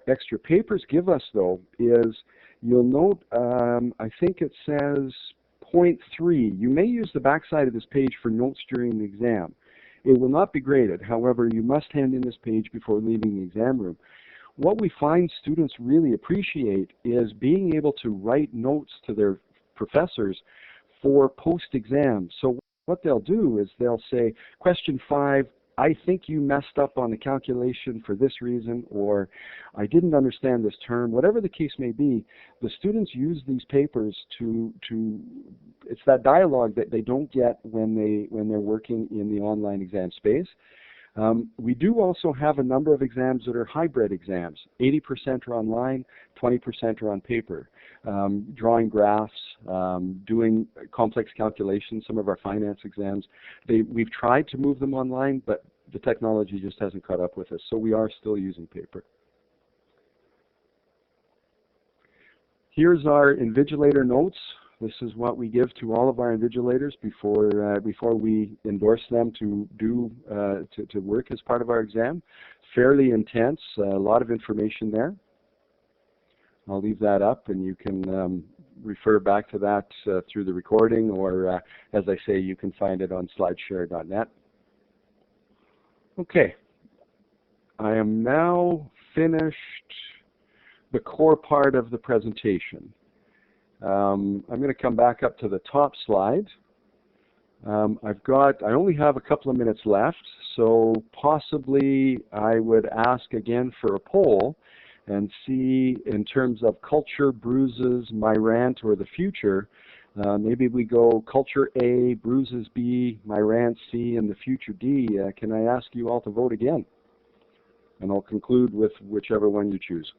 extra papers give us, though, is, you'll note, I think it says point 3. You may use the backside of this page for notes during the exam. It will not be graded. However, you must hand in this page before leaving the exam room. What we find students really appreciate is being able to write notes to their professors for post-exam. So what they'll do is they'll say, question 5, I think you messed up on the calculation for this reason, or I didn't understand this term, whatever the case may be, the students use these papers to it's that dialogue that they don't get when they're working in the online exam space. We do also have a number of exams that are hybrid exams. 80% are online, 20% are on paper. Drawing graphs, doing complex calculations, some of our finance exams. We've tried to move them online, but the technology just hasn't caught up with us, so we are still using paper. Here's our invigilator notes. This is what we give to all of our invigilators before we endorse them to work as part of our exam. Fairly intense, a lot of information there. I'll leave that up, and you can refer back to that through the recording, or as I say, you can find it on slideshare.net. Okay, I am now finished the core part of the presentation. I'm going to come back up to the top slide. I only have a couple of minutes left, so possibly I would ask again for a poll and see, in terms of culture, bruises, my rant, or the future, maybe we go culture A, bruises B, my rant C, and the future D. Can I ask you all to vote again? And I'll conclude with whichever one you choose.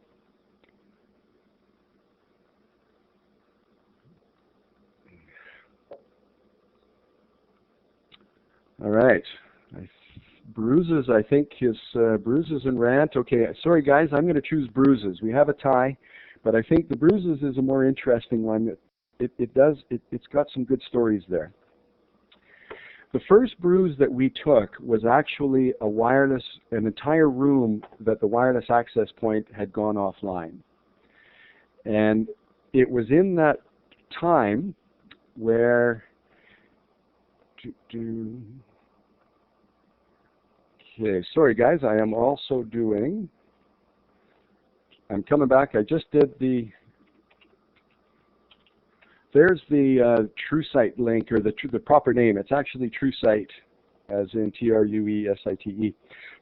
All right. Bruises, I think, is bruises and rant. Okay, sorry guys, I'm going to choose bruises. We have a tie, but I think the bruises is a more interesting one. It's got some good stories there. The first bruise that we took was actually an entire room that the wireless access point had gone offline. And it was in that time where okay, sorry guys, I am also doing, I'm coming back, I just did there's the TrueSite link, or the proper name. It's actually TrueSite, as in TrueSite.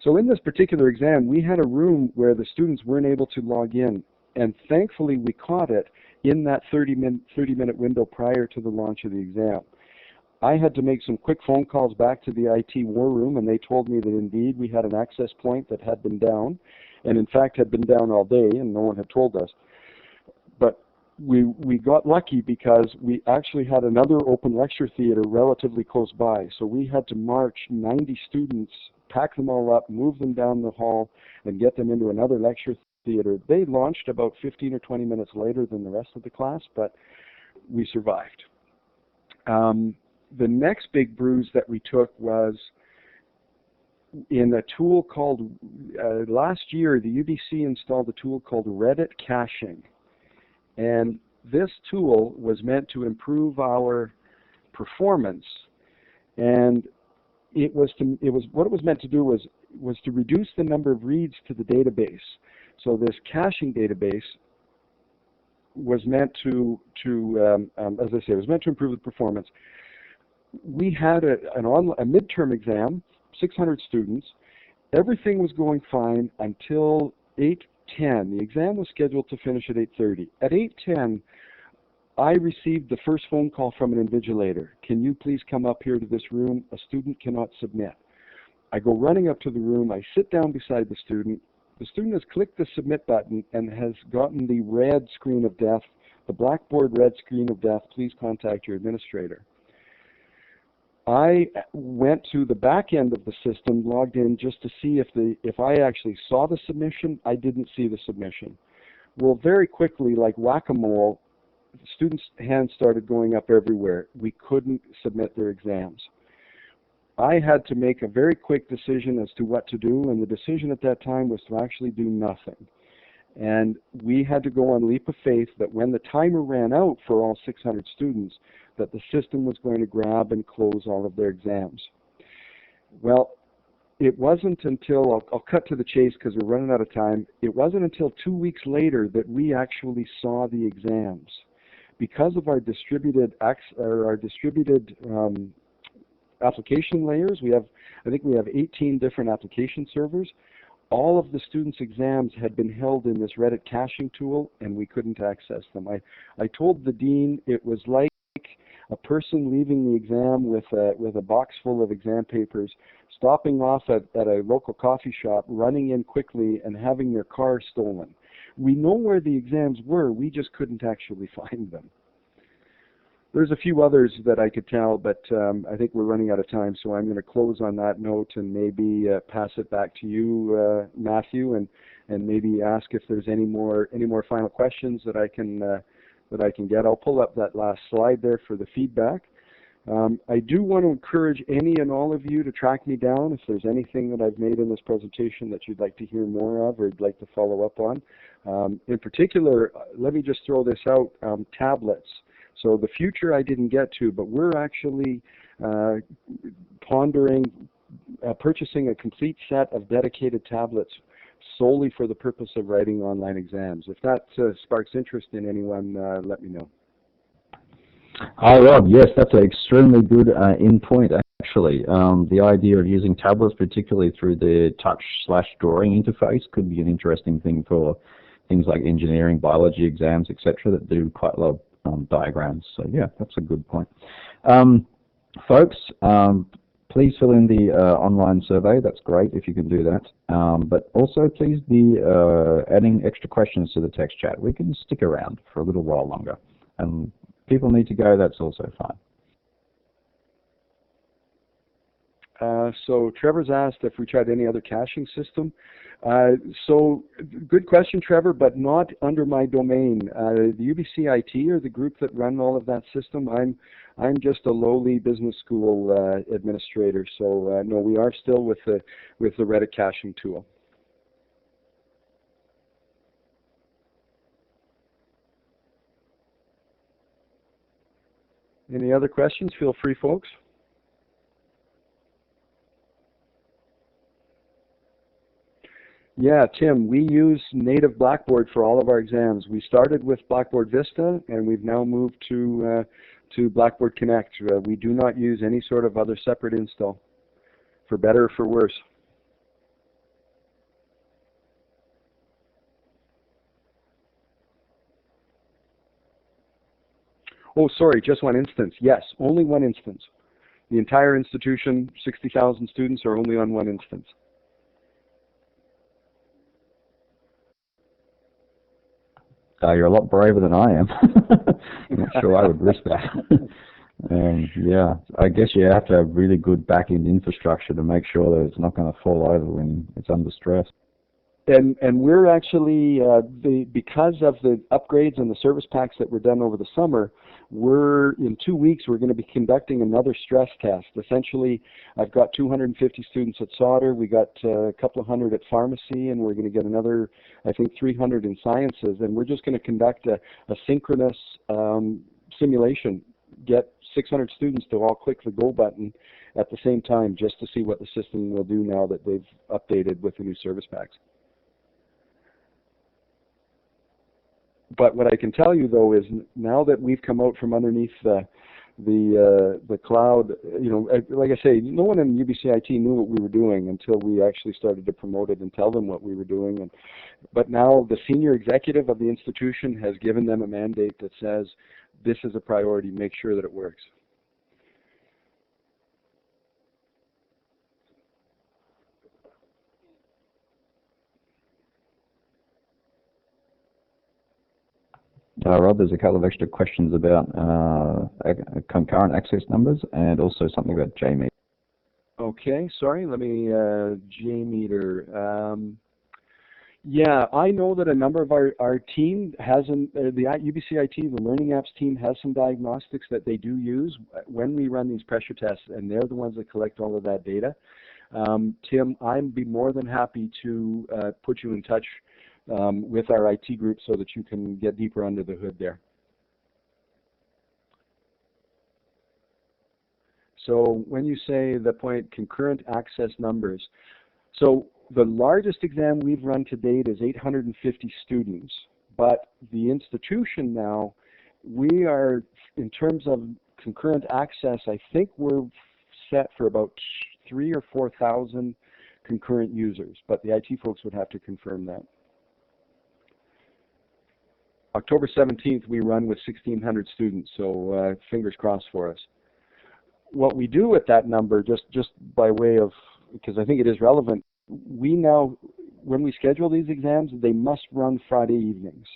So in this particular exam, we had a room where the students weren't able to log in, and thankfully we caught it in that 30-minute window prior to the launch of the exam. I had to make some quick phone calls back to the IT war room, and they told me that indeed we had an access point that had been down, and in fact had been down all day, and no one had told us. But we got lucky because we actually had another open lecture theater relatively close by, so we had to march 90 students, pack them all up, move them down the hall, and get them into another lecture theater. They launched about 15 or 20 minutes later than the rest of the class, but we survived. The next big bruise that we took was in a tool called, last year the UBC installed a tool called Reddit caching. And this tool was meant to improve our performance. And what it was meant to do was to reduce the number of reads to the database. So this caching database was meant to as I say, it was meant to improve the performance. We had a midterm exam, 600 students. Everything was going fine until 8:10. The exam was scheduled to finish at 8:30. At 8:10, I received the first phone call from an invigilator. Can you please come up here to this room? A student cannot submit. I go running up to the room. I sit down beside the student. The student has clicked the submit button and has gotten the red screen of death, the Blackboard red screen of death. Please contact your administrator. I went to the back end of the system, logged in just to see if I actually saw the submission. I didn't see the submission. Well, very quickly, like whack-a-mole, students' hands started going up everywhere. We couldn't submit their exams. I had to make a very quick decision as to what to do, and the decision at that time was to actually do nothing. And we had to go on leap of faith that when the timer ran out for all 600 students, that the system was going to grab and close all of their exams. Well, it wasn't until, I'll cut to the chase because we're running out of time, it wasn't until 2 weeks later that we actually saw the exams. Because of our distributed application layers. I think we have 18 different application servers. All of the students' exams had been held in this Reddit caching tool, and we couldn't access them. I told the dean it was like a person leaving the exam with a box full of exam papers, stopping off at a local coffee shop, running in quickly, and having their car stolen. We know where the exams were, we just couldn't actually find them. There's a few others that I could tell, but I think we're running out of time, so I'm going to close on that note and maybe pass it back to you, Mathew, and maybe ask if there's any more final questions that I can get. I'll pull up that last slide there for the feedback. I do want to encourage any and all of you to track me down if there's anything that I've made in this presentation that you'd like to hear more of or you'd like to follow up on. In particular, let me just throw this out, tablets. So the future I didn't get to, but we're actually pondering purchasing a complete set of dedicated tablets solely for the purpose of writing online exams. If that sparks interest in anyone, let me know. Hi, Rob. Yes, that's an extremely good in point, actually. The idea of using tablets, particularly through the touch/drawing interface, could be an interesting thing for things like engineering, biology exams, etc., that do quite a lot of diagrams. So yeah, that's a good point. Folks, please fill in the online survey. That's great if you can do that. But also please be adding extra questions to the text chat. We can stick around for a little while longer. And people need to go, that's also fine. So Trevor's asked if we tried any other caching system. So good question, Trevor, but not under my domain. The UBC IT are the group that run all of that system. I'm just a lowly business school administrator. So no, we are still with the Reddit caching tool. Any other questions? Feel free, folks. Yeah, Tim, we use native Blackboard for all of our exams. We started with Blackboard Vista, and we've now moved to Blackboard Connect. We do not use any sort of other separate install, for better or for worse. Oh, sorry, just one instance. Yes, only one instance. The entire institution, 60,000 students, are only on one instance. You're a lot braver than I am. I'm not sure I would risk that. Yeah, I guess you have to have really good back-end infrastructure to make sure that it's not going to fall over when it's under stress. And we're actually, because of the upgrades and the service packs that were done over the summer, in 2 weeks we're going to be conducting another stress test. Essentially, I've got 250 students at Sauder, we got a couple of hundred at pharmacy, and we're going to get another, I think, 300 in sciences, and we're just going to conduct a synchronous simulation, get 600 students to all click the go button at the same time just to see what the system will do now that they've updated with the new service packs. But what I can tell you, though, is now that we've come out from underneath the cloud, you know, like I say, no one in UBC IT knew what we were doing until we actually started to promote it and tell them what we were doing. But now the senior executive of the institution has given them a mandate that says, this is a priority, make sure that it works. Rob, there's a couple of extra questions about concurrent access numbers and also something about JMeter. Okay, sorry, let me, JMeter. Yeah, I know that a number of our team hasn't, the UBC IT, the Learning Apps team has some diagnostics that they do use when we run these pressure tests, and they're the ones that collect all of that data. Tim, I'd be more than happy to put you in touch with our IT group so that you can get deeper under the hood there. So when you say the point concurrent access numbers, so the largest exam we've run to date is 850 students, but the institution now, we are, in terms of concurrent access, I think we're set for about 3,000 or 4,000 concurrent users, but the IT folks would have to confirm that. October 17th, we run with 1,600 students, so fingers crossed for us. What we do with that number, just by way of, because I think it is relevant, we now, when we schedule these exams, they must run Friday evenings.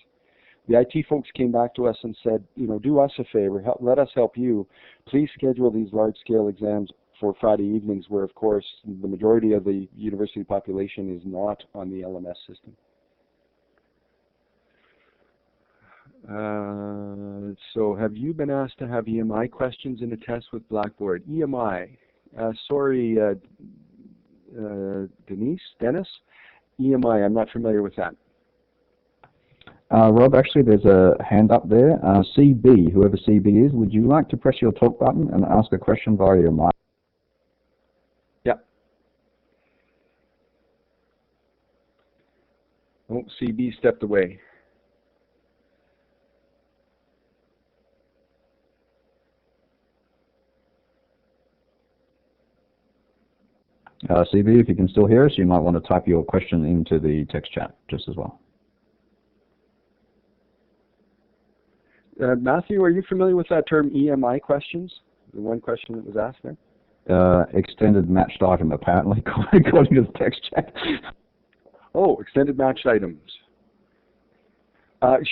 The IT folks came back to us and said, you know, do us a favor, let us help you. Please schedule these large-scale exams for Friday evenings, where, of course, the majority of the university population is not on the LMS system. So have you been asked to have EMI questions in a test with Blackboard? EMI, sorry, Dennis? EMI, I'm not familiar with that. Rob, actually there's a hand up there. CB, whoever CB is, would you like to press your talk button and ask a question via your mic? Yeah. Oh, CB stepped away. CB, if you can still hear us, you might want to type your question into the text chat just as well. Mathew, are you familiar with that term EMI questions? The one question that was asked there? Extended matched item, apparently, according to the text chat. Oh, extended matched items.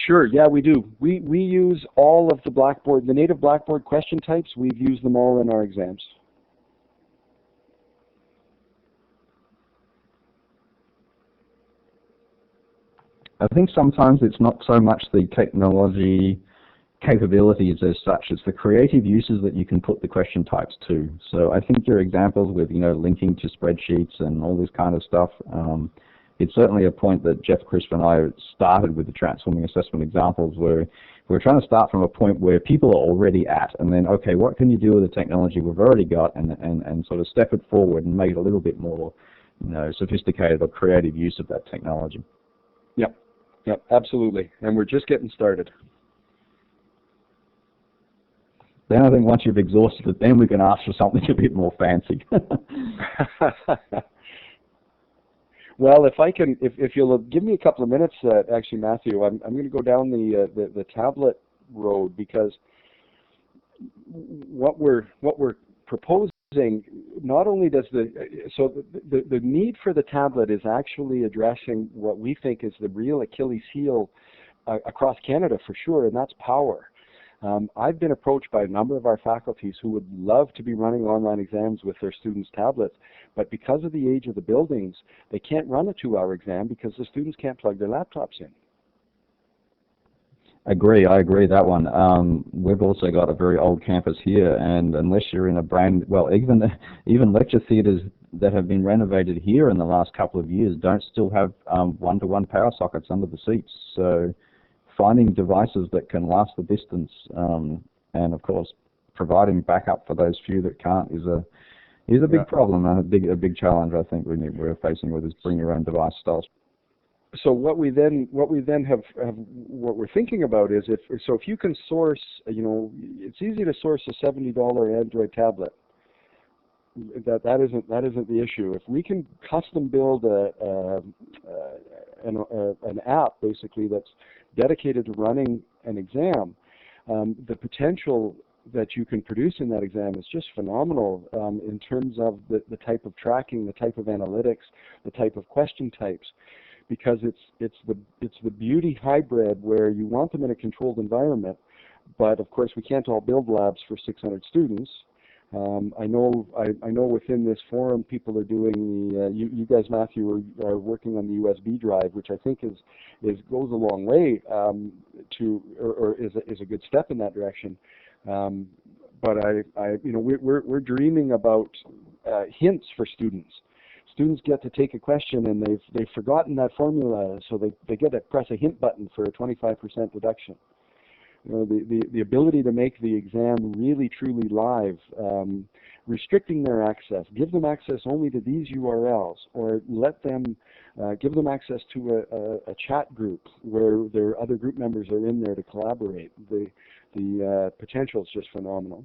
Sure, yeah, we do. We use all of the Blackboard, the native Blackboard question types. We've used them all in our exams. I think sometimes it's not so much the technology capabilities as such, it's the creative uses that you can put the question types to. So I think your examples with, you know, linking to spreadsheets and all this kind of stuff, it's certainly a point that Geoff Crisp and I started with the transforming assessment examples, where we're trying to start from a point where people are already at, and then, okay, what can you do with the technology we've already got, and sort of step it forward and make it a little bit more, you know, sophisticated or creative use of that technology. Yep. Yep, absolutely. And we're just getting started. Then I think once you've exhausted it, then we can ask for something a bit more fancy. Well, if you'll give me a couple of minutes, actually, Mathew, I'm going to go down the tablet road, because what we're proposing, not only does the need for the tablet is actually addressing what we think is the real Achilles heel across Canada for sure, and that's power. I've been approached by a number of our faculties who would love to be running online exams with their students' tablets, but because of the age of the buildings, they can't run a 2-hour exam because the students can't plug their laptops in. I agree that one. We've also got a very old campus here, and unless you're in a even lecture theatres that have been renovated here in the last couple of years don't still have one-to-one power sockets under the seats. So finding devices that can last the distance, and of course providing backup for those few that can't is a big problem and a big challenge. I think we're facing with this bring your own device styles. So what we're thinking about is if you can source, you know, it's easy to source a $70 Android tablet. That isn't the issue. If we can custom build an app basically that's dedicated to running an exam, the potential that you can produce in that exam is just phenomenal in terms of the type of tracking, the type of analytics, the type of question types. Because it's the beauty hybrid where you want them in a controlled environment, but of course we can't all build labs for 600 students. I know within this forum people are doing the you guys, Mathew, are working on the USB drive, which I think goes a long way is a good step in that direction. But we're dreaming about hints for students. Students get to take a question and they've forgotten that formula, so they get to press a hint button for a 25% deduction. You know, the ability to make the exam really truly live, restricting their access, give them access only to these URLs, or let them give them access to a chat group where their other group members are in there to collaborate. The potential is just phenomenal.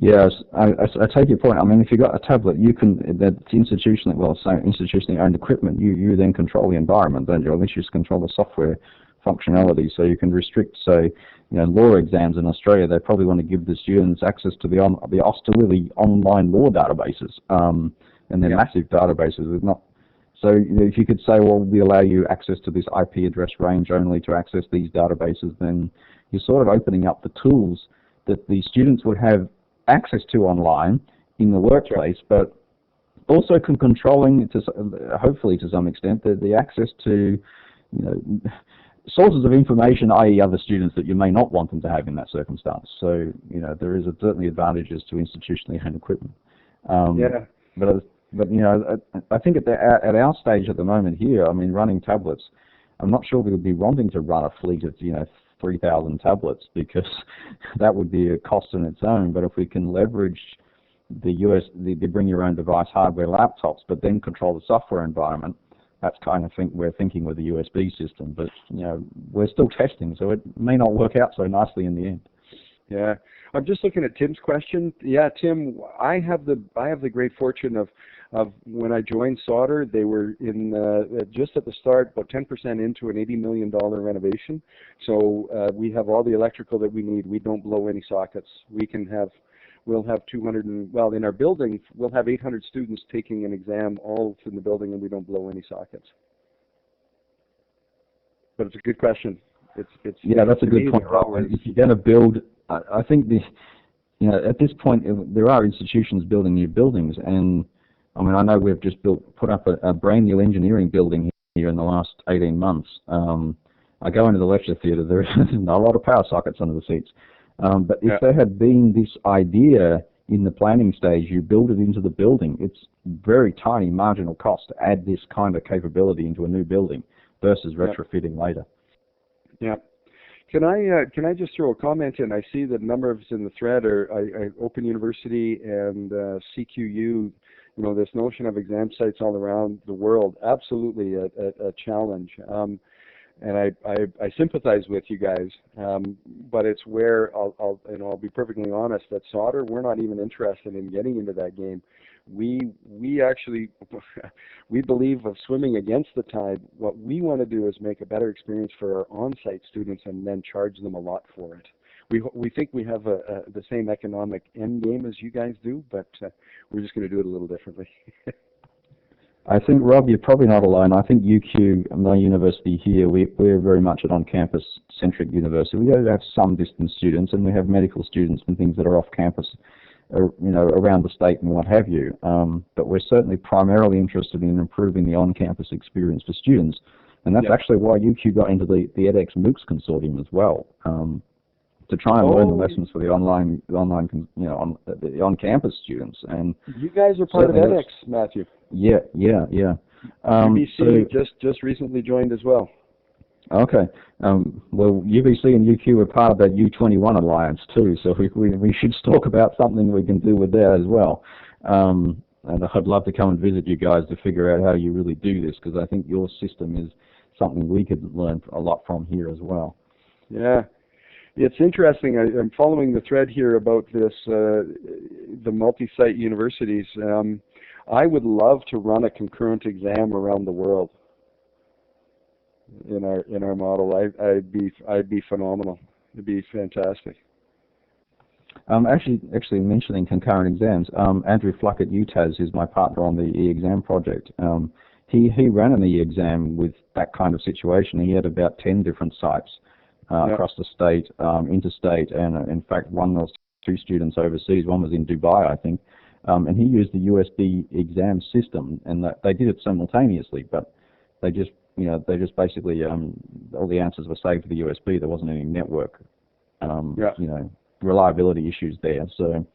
Yes, I take your point. I mean, if you've got a tablet, you can, that's institutionally, well, so institutionally owned equipment, you then control the environment, don't you? Or at least you just control the software functionality. So you can restrict, say, law exams in Australia, they probably want to give the students access to the Austerlitz online law databases, and they're massive databases with not. So if you could say, well, we allow you access to this IP address range only to access these databases, then you're sort of opening up the tools that the students would have access to online in the workplace, but also controlling, hopefully to some extent, the access to sources of information, i.e. other students that you may not want them to have in that circumstance. So, there is certainly advantages to institutionally owned equipment. But I think at our stage at the moment here, I mean, running tablets, I'm not sure we would be wanting to run a fleet of 3,000 tablets, because that would be a cost in its own. But if we can leverage the bring your own device hardware laptops, but then control the software environment, that's kind of we're thinking with the USB system. But we're still testing, so it may not work out so nicely in the end. Yeah, I'm just looking at Tim's question. Yeah, Tim, I have the great fortune of when I joined Sauder, they were in just at the start, about 10% into an $80 million renovation. So we have all the electrical that we need. We don't blow any sockets. We'll have 200 in our building, we'll have 800 students taking an exam all in the building, and we don't blow any sockets. But it's a good question. Yeah, that's a good point, Rob. If you're going to build, I think at this point there are institutions building new buildings, and I mean, I know we've just put up a brand new engineering building here in the last 18 months. I go into the lecture theatre, there is not a lot of power sockets under the seats. But if there had been this idea in the planning stage, you build it into the building, it's very tiny marginal cost to add this kind of capability into a new building versus retrofitting later. Yeah. Can I just throw a comment in? I see that a number of us in the thread are Open University and CQU. This notion of exam sites all around the world, absolutely a challenge. And I sympathize with you guys, but it's where I'll be perfectly honest, at Sauder, we're not even interested in getting into that game. We actually we believe of swimming against the tide. What we want to do is make a better experience for our on-site students and then charge them a lot for it. We think we have the same economic end game as you guys do, but we're just going to do it a little differently. I think, Rob, you're probably not alone. I think UQ, my university here, we're very much an on-campus-centric university. We do have some distance students, and we have medical students and things that are off-campus, around the state and what have you. But we're certainly primarily interested in improving the on-campus experience for students, and that's actually why UQ got into the edX MOOCs consortium as well, to try and learn the lessons for the the on-campus students. And you guys are part of edX, Mathew. Yeah. UBC just recently joined as well. Okay. Well, UBC and UQ were part of that U21 alliance too, so we should talk about something we can do with that as well. And I'd love to come and visit you guys to figure out how you really do this, because I think your system is something we could learn a lot from here as well. Yeah. It's interesting. I'm following the thread here about this, the multi-site universities. I would love to run a concurrent exam around the world in our model. I'd be phenomenal. It'd be fantastic. Actually mentioning concurrent exams, Andrew Fluck at UTAS, who's my partner on the e-exam project, he ran an e-exam with that kind of situation. He had about 10 different sites across the state, interstate, and in fact one was 2 students overseas. One was in Dubai, I think, and he used the USB exam system, and they did it simultaneously, but they just basically all the answers were saved to the USB. There wasn't any network reliability issues there. So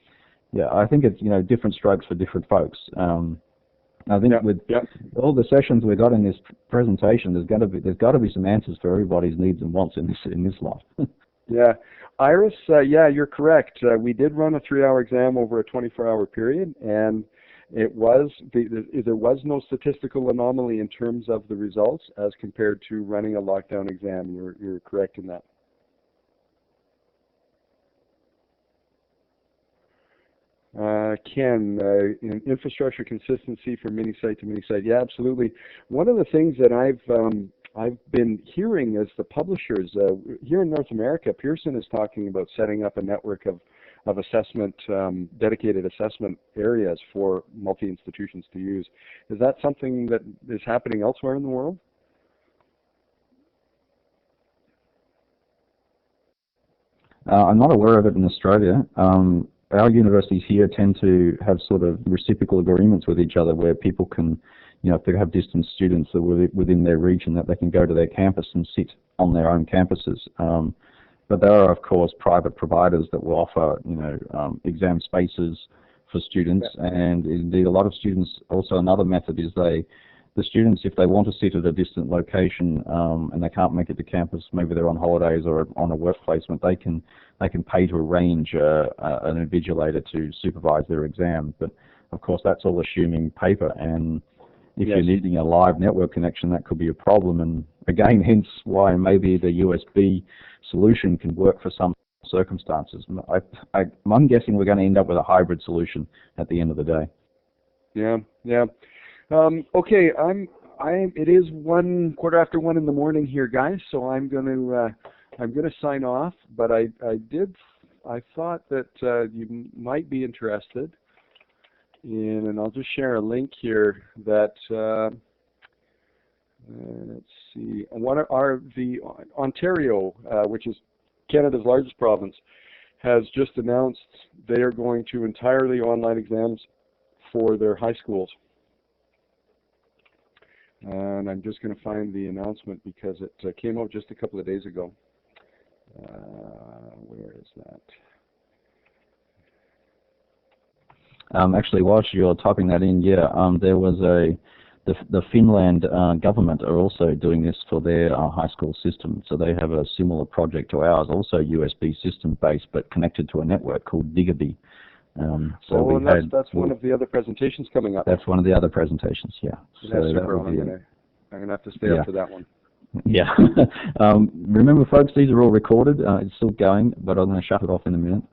I think it's different strokes for different folks. I think with all the sessions we got in this presentation, there's got to be some answers for everybody's needs and wants in this lot. Yeah, Iris, you're correct. We did run a 3-hour exam over a 24-hour period, and there was no statistical anomaly in terms of the results as compared to running a lockdown exam. You're correct in that. Ken, infrastructure consistency from mini-site to mini-site. Yeah, absolutely. One of the things that I've been hearing is the publishers here in North America, Pearson is talking about setting up a network of assessment, dedicated assessment areas for multi-institutions to use. Is that something that is happening elsewhere in the world? I'm not aware of it in Australia. Our universities here tend to have sort of reciprocal agreements with each other where people can, if they have distant students that are within their region, that they can go to their campus and sit on their own campuses. But there are, of course, private providers that will offer, exam spaces for students. And indeed, a lot of students, also another method is the students, if they want to sit at a distant location and they can't make it to campus, maybe they're on holidays or on a work placement, they can pay to arrange an invigilator to supervise their exam. But of course, that's all assuming paper. And if you're needing a live network connection, that could be a problem. And again, hence why maybe the USB solution can work for some circumstances. I'm guessing we're going to end up with a hybrid solution at the end of the day. Yeah. Okay, it is 1:15 in the morning here, guys. So I'm going to sign off. But I thought that you might be interested in, and I'll just share a link here that let's see, the Ontario, which is Canada's largest province, has just announced they are going to entirely online exams for their high schools. And I'm just going to find the announcement because it came out just a couple of days ago. Where is that? Actually, whilst you're typing that in, there was the Finland government are also doing this for their high school system. So they have a similar project to ours, also USB system based, but connected to a network called Digabee. That's one of the other presentations coming up. That's one of the other presentations, yeah. That's super. I'm going to have to stay up for that one. Yeah. Remember, folks, these are all recorded. It's still going, but I'm going to shut it off in a minute.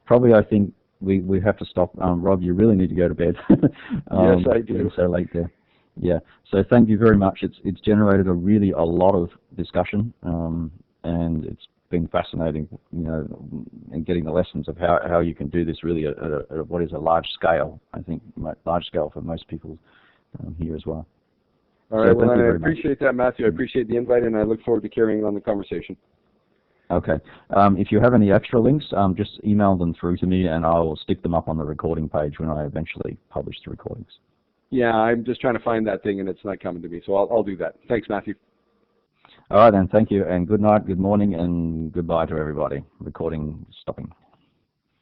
Probably, I think we have to stop. Rob, you really need to go to bed. Yes, I do. It's so late there. Yeah. So thank you very much. It's generated a lot of discussion, and it's been fascinating, and getting the lessons of how you can do this really at what is a large scale. I think large scale for most people here as well. All right. Well, I appreciate that, Mathew. I appreciate the invite, and I look forward to carrying on the conversation. Okay. If you have any extra links, just email them through to me, and I'll stick them up on the recording page when I eventually publish the recordings. Yeah, I'm just trying to find that thing, and it's not coming to me, so I'll do that. Thanks, Mathew. All right, then. Thank you, and good night, good morning, and goodbye to everybody. Recording stopping.